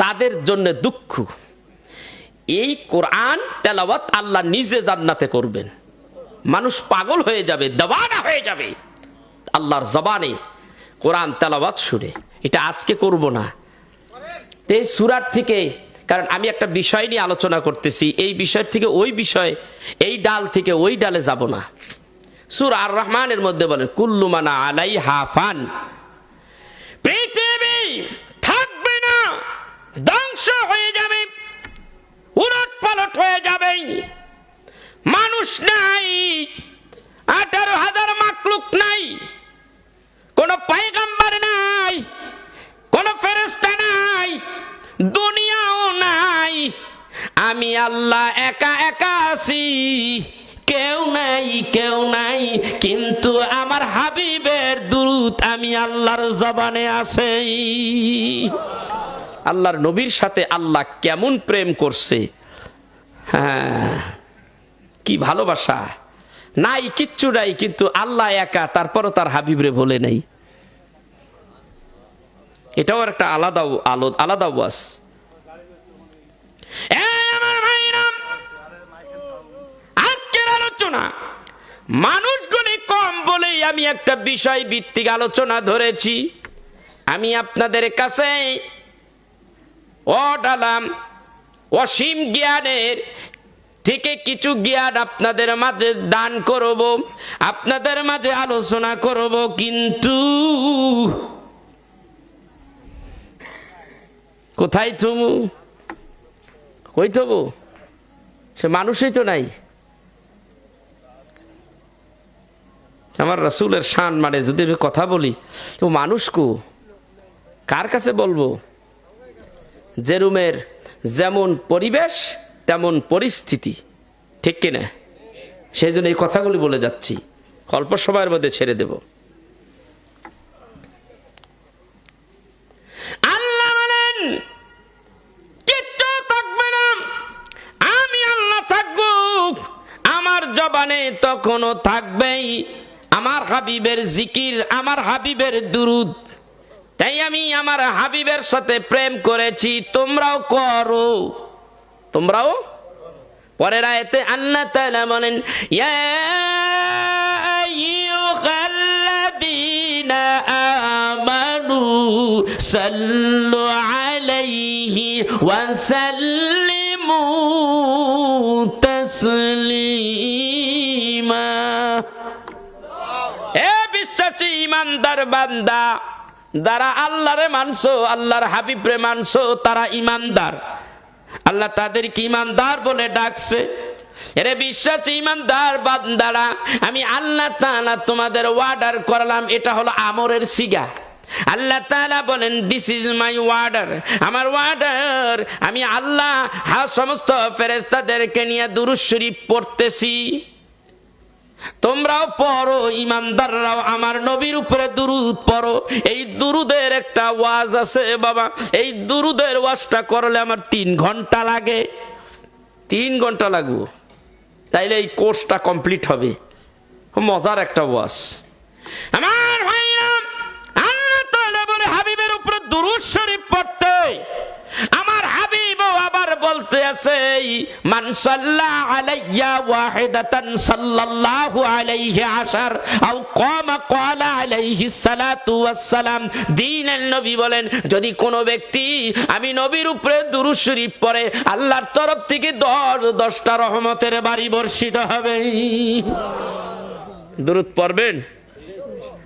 তাদের জন্য দুঃখ। এই কোরআন তেলাওয়াত আল্লাহ নিজে জান্নাতে করবেন। মানুষ পাগল হয়ে যাবে, দেওয়ানা হয়ে যাবে আল্লাহর জবানে কোরআন তেলাওয়াত শুনে। এটা আজকে করব না। এই সূরার থেকে, কারণ আমি একটা বিষয় নিয়ে আলোচনা করতেছি, এই বিষয় থেকে ওই বিষয়, এই ডাল থেকে ওই ডালে যাব না। সূরা আর রহমানের মধ্যে বলেন কুল্লু মান আলাইহা ফান, পৃথিবী থাকবে না, ধ্বংস হয়ে যাবে, উলট পালট হয়ে যাবে, মানুষ নাই, 18,000 মাখলুক নাই, কোন পয়গম্বর নাই, কোন ফেরেশতা নাই, দুনিয়াও নাই, আমি আল্লাহ একা একা আছি, কেউ নাই, কেউ নাই, কিন্তু আমার হাবিবের দুরূদ আমি আল্লাহর জবানে আছে। আল্লাহর নবীর সাথে আল্লাহ কেমন প্রেম করছে, হ্যাঁ, কি ভালোবাসা। নাই, কিচ্ছু নাই, কিন্তু আল্লাহ একা, তারপরও তার হাবিবরে বলে নাই। এটাও একটা আলাদা ওয়াজ। আজকের আলোচনা মানুষগুলি কম বলেই আমি একটা বিষয় ভিত্তিক আলোচনা ধরেছি। আমি আপনাদের কাছে অঢালাম অসীম জ্ঞানের থেকে কিছু জ্ঞান আপনাদের মাঝে দান করব, আপনাদের মাঝে আলোচনা করব, কিন্তু কোথায় থমু, কই থবো? সে মানুষই তো নাই। আমার রাসূলের শান মানে যদি আমি কথা বলি তো মানুষ কো, কার কাছে বলবো? যে রুমের যেমন পরিবেশ তেমন পরিস্থিতি, ঠিক কিনা? সেই জন্য এই কথাগুলি বলে যাচ্ছি, অল্প সময়ের মধ্যে ছেড়ে দেব। আল্লাহ বলেন কিচ্ছু থাকবে না, আমি আল্লাহ থাকবো, আমার জবানে তখনও থাকবেই আমার হাবিবের জিকির, আমার হাবিবের দুরূদ। তাই আমি আমার হাবিবের সাথে প্রেম করেছি, তোমরাও করো, তোমরাও। পরের আয়াতে আল্লাহ তাআলা বলেন ইয়া আইয়ুহাল্লাযীনা আমানু সাল্লু আলাইহি ওয়া সাল্লিমু তাসলিমা। এ বিশ্বাসী ইমানদার বান্দা, যারা আল্লাহরে মানছো, আল্লাহর হাবিবরে মানছো, তারা ইমানদার। আল্লাহ তাদেরকে ইমানদার বলে ডাকছে। এরে বিশ্বাসী ইমানদার বান্দারা, আমি আল্লাহ তাআলা তোমাদের ওয়ার্ডার করলাম, এটা হলো আমরের সিগা। আল্লাহ তাআলা বলেন, দিস ইজ মাই ওয়ার্ডার, আমার ওয়ার্ডার। আমি আল্লাহ সমস্ত ফেরেশতাদেরকে নিয়ে দুরূদ শরীফ পড়তেছি, তোমরাও পড়ো, ইমানদাররাও আমার নবীর উপরে দুরূদ পড়ো। এই দুরূদের একটা ওয়াজ আছে বাবা, এই দুরূদের ওয়াজটা করলে আমার 3 ঘন্টা লাগে। 3 ঘন্টা লাগবে, তাইলে এই কোর্সটা কমপ্লিট হবে। মজার একটা ওয়াজ। আমার ভাইরা, আল্লাহ তাআলা বলে হাবিবের উপরে দুরূদ শরীফ পড়তে। আমার হাবিবও আবার বলতে আছে, মান সাল্লা আলাইয়া ওয়াহিদাতান সাল্লাল্লাহু আলাইহি আশার আও কামা ক্বালা আলাইহি সালাতু ওয়াস সালাম। দ্বীনের নবী বলেন, যদি কোনো ব্যক্তি আমি নবীর উপরে দুরূদ শরীফ পড়ে, আল্লাহর তরফ থেকে 10টা রহমতের বাড়ি বর্ষিত হবে। দুরূদ পড়বেন।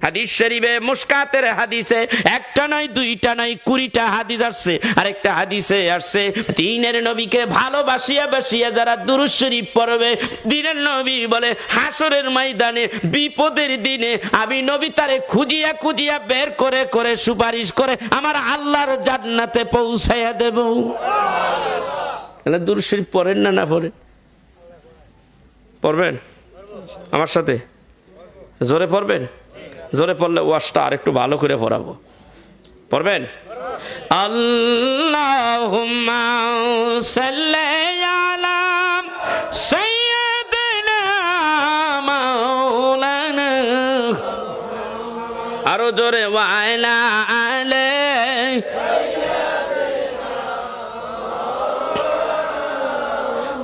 হাদিস শরীফে মুশকাতের হাদিসে একটা নয়, 2টা নয়, 20টা হাদিস আসছে। আরেকটা হাদিসে আসছে, দ্বীনের নবীকে ভালোবাসিয়া বাসিয়া যারা দুরূদ শরীফ পড়বে, দ্বীনের নবী বলে হাসরের ময়দানে বিপদের দিনে আমি নবী তারে খুঁজিয়া খুঁজিয়া বের করে করে সুপারিশ করে আমার আল্লাহর জান্নাতে পৌঁছাইয়া দেব। দুরূদ শরীফ পড়েন না? না পড়েন? পড়বেন আমার সাথে? জোরে পড়বেন? জোরে পড়লে ওয়াজটা আর একটু ভালো করে পড়াবো। পড়বেন? আল্লাহুম্মা সাল্লি আলা সাইয়্যিদিনা মাওলানা, আরো জোরে, ওয়া আলা আলি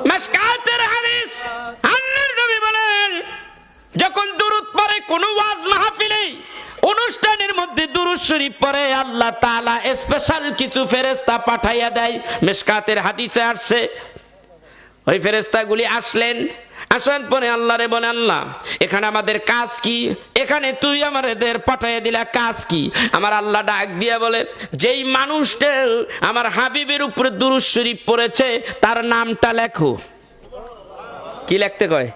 মুশকাতের হাদিস। আল্লাহর নবী বলেন, যখন দুরূদ পড়ে কোন ওয়াজ মাহফিলে অনুষ্ঠানের মধ্যে দুরূদ শরীফ পড়ে, আল্লাহ তাআলা স্পেশাল কিছু ফেরেশতা পাঠাইয়া দেয়। মিশকাতের হাদিসে আসছে, ওই ফেরেশতাগুলি আসলেন, আসার পরে আল্লাহরে বলে, আল্লাহ এখানে আমাদের কাজ কি? এখানে তুই আমাদের পাঠাইয়া দিলা, কাজ কি? আমার আল্লাহ ডাক দিয়া বলে, যেই মানুষটা আমার হাবিবের উপরে দুরূদ শরীফ পড়েছে তার নামটা লেখো। কি লিখতে কয়?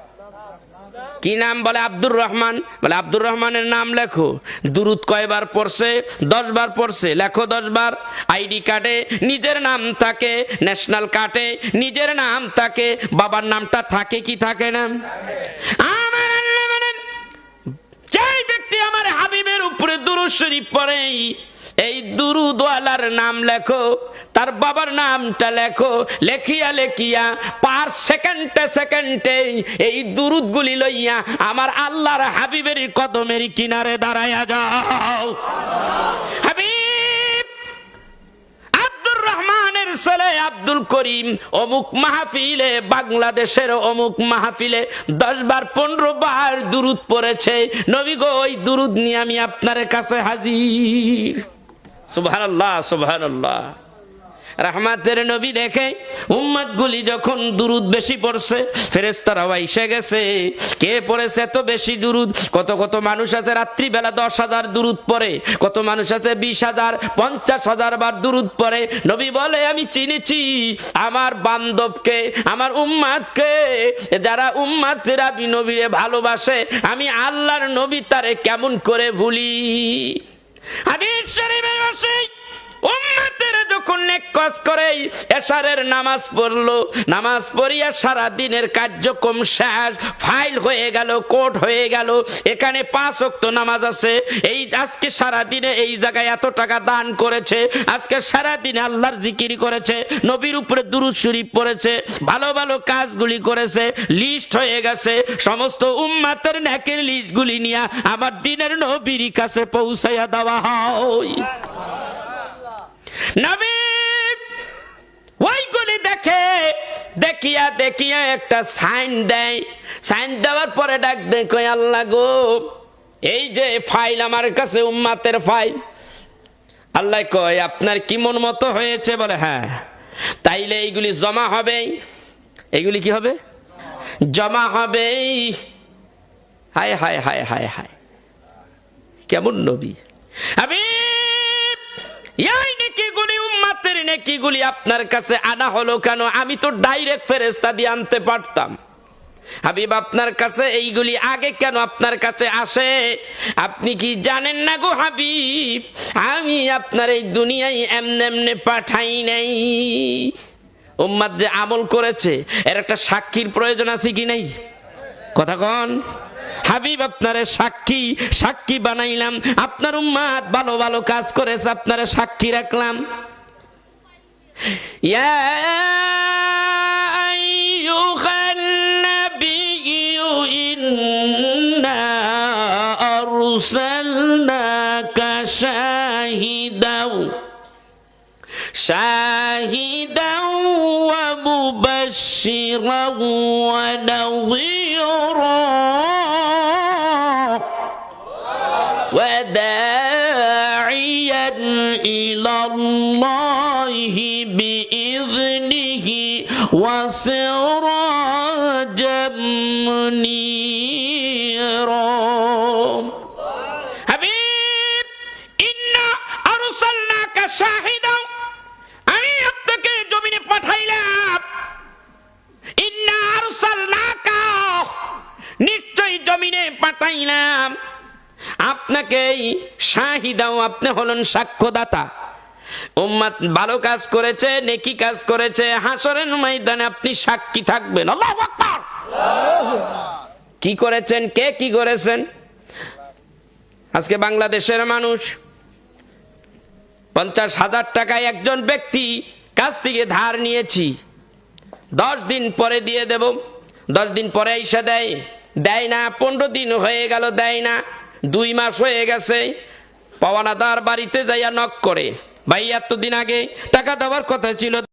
কি নাম? বলে আব্দুর রহমান। বলে আব্দুর রহমানের নাম লেখো। দুরূদ কয়বার পড়ছে? 10 বার পড়ছে, লেখো 10 বার। আইডি কার্ডে নিজের নাম থাকে, ন্যাশনাল কার্ডে নিজের নাম থাকে, বাবার নামটা থাকে কি থাকে না? আমার আল্লাহ বলেন, যেই ব্যক্তি আমার হাবিবের উপরে দুরূদ শরীফ পড়ে, এই দুরূদওয়ালার নাম লেখো, তার বাবার নামটা লেখো। লেখিয়া লেখিয়া পার সেকেন্ডে সেকেন্ডে এই দুরূদগুলি লইয়া আমার আল্লাহর হাবিবের কদমের কিনারে দাঁড়ায়া যাও। হাবিব আব্দুর রহমানের ছেলে আব্দুল করিম অমুক মাহফিলে, বাংলাদেশের অমুক মাহফিলে 10 বার 15 বার দুরূদ পড়েছে। নবী গো, ওই দুরূদ নিয়ে আমি আপনার কাছে হাজির। সুবহানাল্লাহ, সুবহানাল্লাহ। রহমতের নবী দেখে উম্মত গুলি যখন দুরূদ বেশি পড়ছে, ফেরেশতারাও এসে গেছে। কে পড়েছে এত বেশি দুরূদ? কত কত মানুষ আছে রাত্রি বেলা 10,000 দুরূদ পড়ে, কত মানুষ আছে 20,000 50,000 বার দুরূদ পড়ে। নবী বলে, আমি চিনেছি আমার বান্ধবকে, আমার উম্মতকে, যারা উম্মতরা নবীরে ভালোবাসে, আমি আল্লাহর নবী তারে কেমন করে ভুলি? হাদিস শরীফে আছে, উম্মতের যখন নেক কাজ করে এশারের নামাজ পড়লো, নামাজ পড়িয়া সারা দিনের কার্যক্রম শেষ, ফাইল হয়ে গেল, কোর্ট হয়ে গেল। এখানে 5 ওয়াক্ত নামাজ আছে, এই আজকে সারা দিনে এই জায়গায় এত টাকা দান করেছে, আজকে সারা দিনে আল্লাহর জিকির করেছে, নবীর উপরে দুরূদ শরীফ পড়েছে, ভালো ভালো কাজগুলি করেছে, লিস্ট হয়ে গেছে। সমস্ত উম্মতের নেকের লিস্টগুলি নিয়ে আমার দিনের নবীর কাছে পৌঁছাইয়া দেওয়া হয়। নবী ওইগুলি দেখে, দেখিয়া দেখিয়া একটা সাইন দেয়। সাইন দেওয়ার পরে ডাক দেয়, কই আল্লাহ গো, এই যে ফাইল আমার কাছে উম্মতের ফাইল, আল্লাহ কয় আপনার কি মন মতো হয়েছে? বলে হ্যাঁ। তাইলে এইগুলি জমা হবে। এইগুলি কি হবে? জমা হবে। হায় হায় হায় হায় হায়, কেমন নবী! এই নেকিগুলি, উম্মতের নেকিগুলি আপনার কাছে আনা হলো কেন? আমি তো ডাইরেক্ট ফেরেশতা দিয়ে আনতে পারতাম। হাবিব আপনার কাছে এইগুলি আগে কেন আপনার কাছে আসে? আপনি কি জানেন না গো হাবিব, আমি আপনার এই দুনিয়ায় এমনে এমনে পাঠাই নাই। উম্মত যে আমল করেছে এর একটা সাক্ষীর প্রয়োজন আছে কি নাই? কথা কন। হাবিব আপনারে সাক্ষী বানাইলাম। আপনার উম্মত ভালো ভালো কাজ করেছে, আপনারে সাক্ষী রাখলাম। ইয়া আইয়ুহান নাবিয়্যু ইন্না আরসালনাকা শাহিদাও ওয়া মুবাশশিরাও ওয়া নাযীরা ওয়া দাঈয়ান ইলাল্লাহি বিইযনিহি ওয়া সিরাজাম মুনীরা। হাবিব, ইন্না আরসালনাকা শাহিদাও, আমি আপনাকে জমিনে পাঠাইলাম। ইন্না আরসালনাকা, নিশ্চয়ই জমিনে পাঠাইলাম আপনাকে শাহিদাও, আপনি হলেন সাক্ষ্যদাতা। উম্মত ভালো কাজ করেছে, নেকি কাজ করেছে, হাসরের ময়দানে আপনি সাক্ষী থাকবেন। আল্লাহু আকবার। কি করেছেন, কে কি করেছেন? আজকে বাংলাদেশের মানুষ 50,000 টাকায় একজন ব্যক্তি কাছ থেকে ধার নিয়েছি, 10 দিন পরে দিয়ে দেব। 10 দিন পরে এসে দেয় না। 15 দিন হয়ে গেল, দেয় না। 2 মাস হয়ে গেছে, পাওয়ানাদার বাড়িতে যাইয়া নক করে, ভাই এতদিন আগে টাকা দেওয়ার কথা ছিল।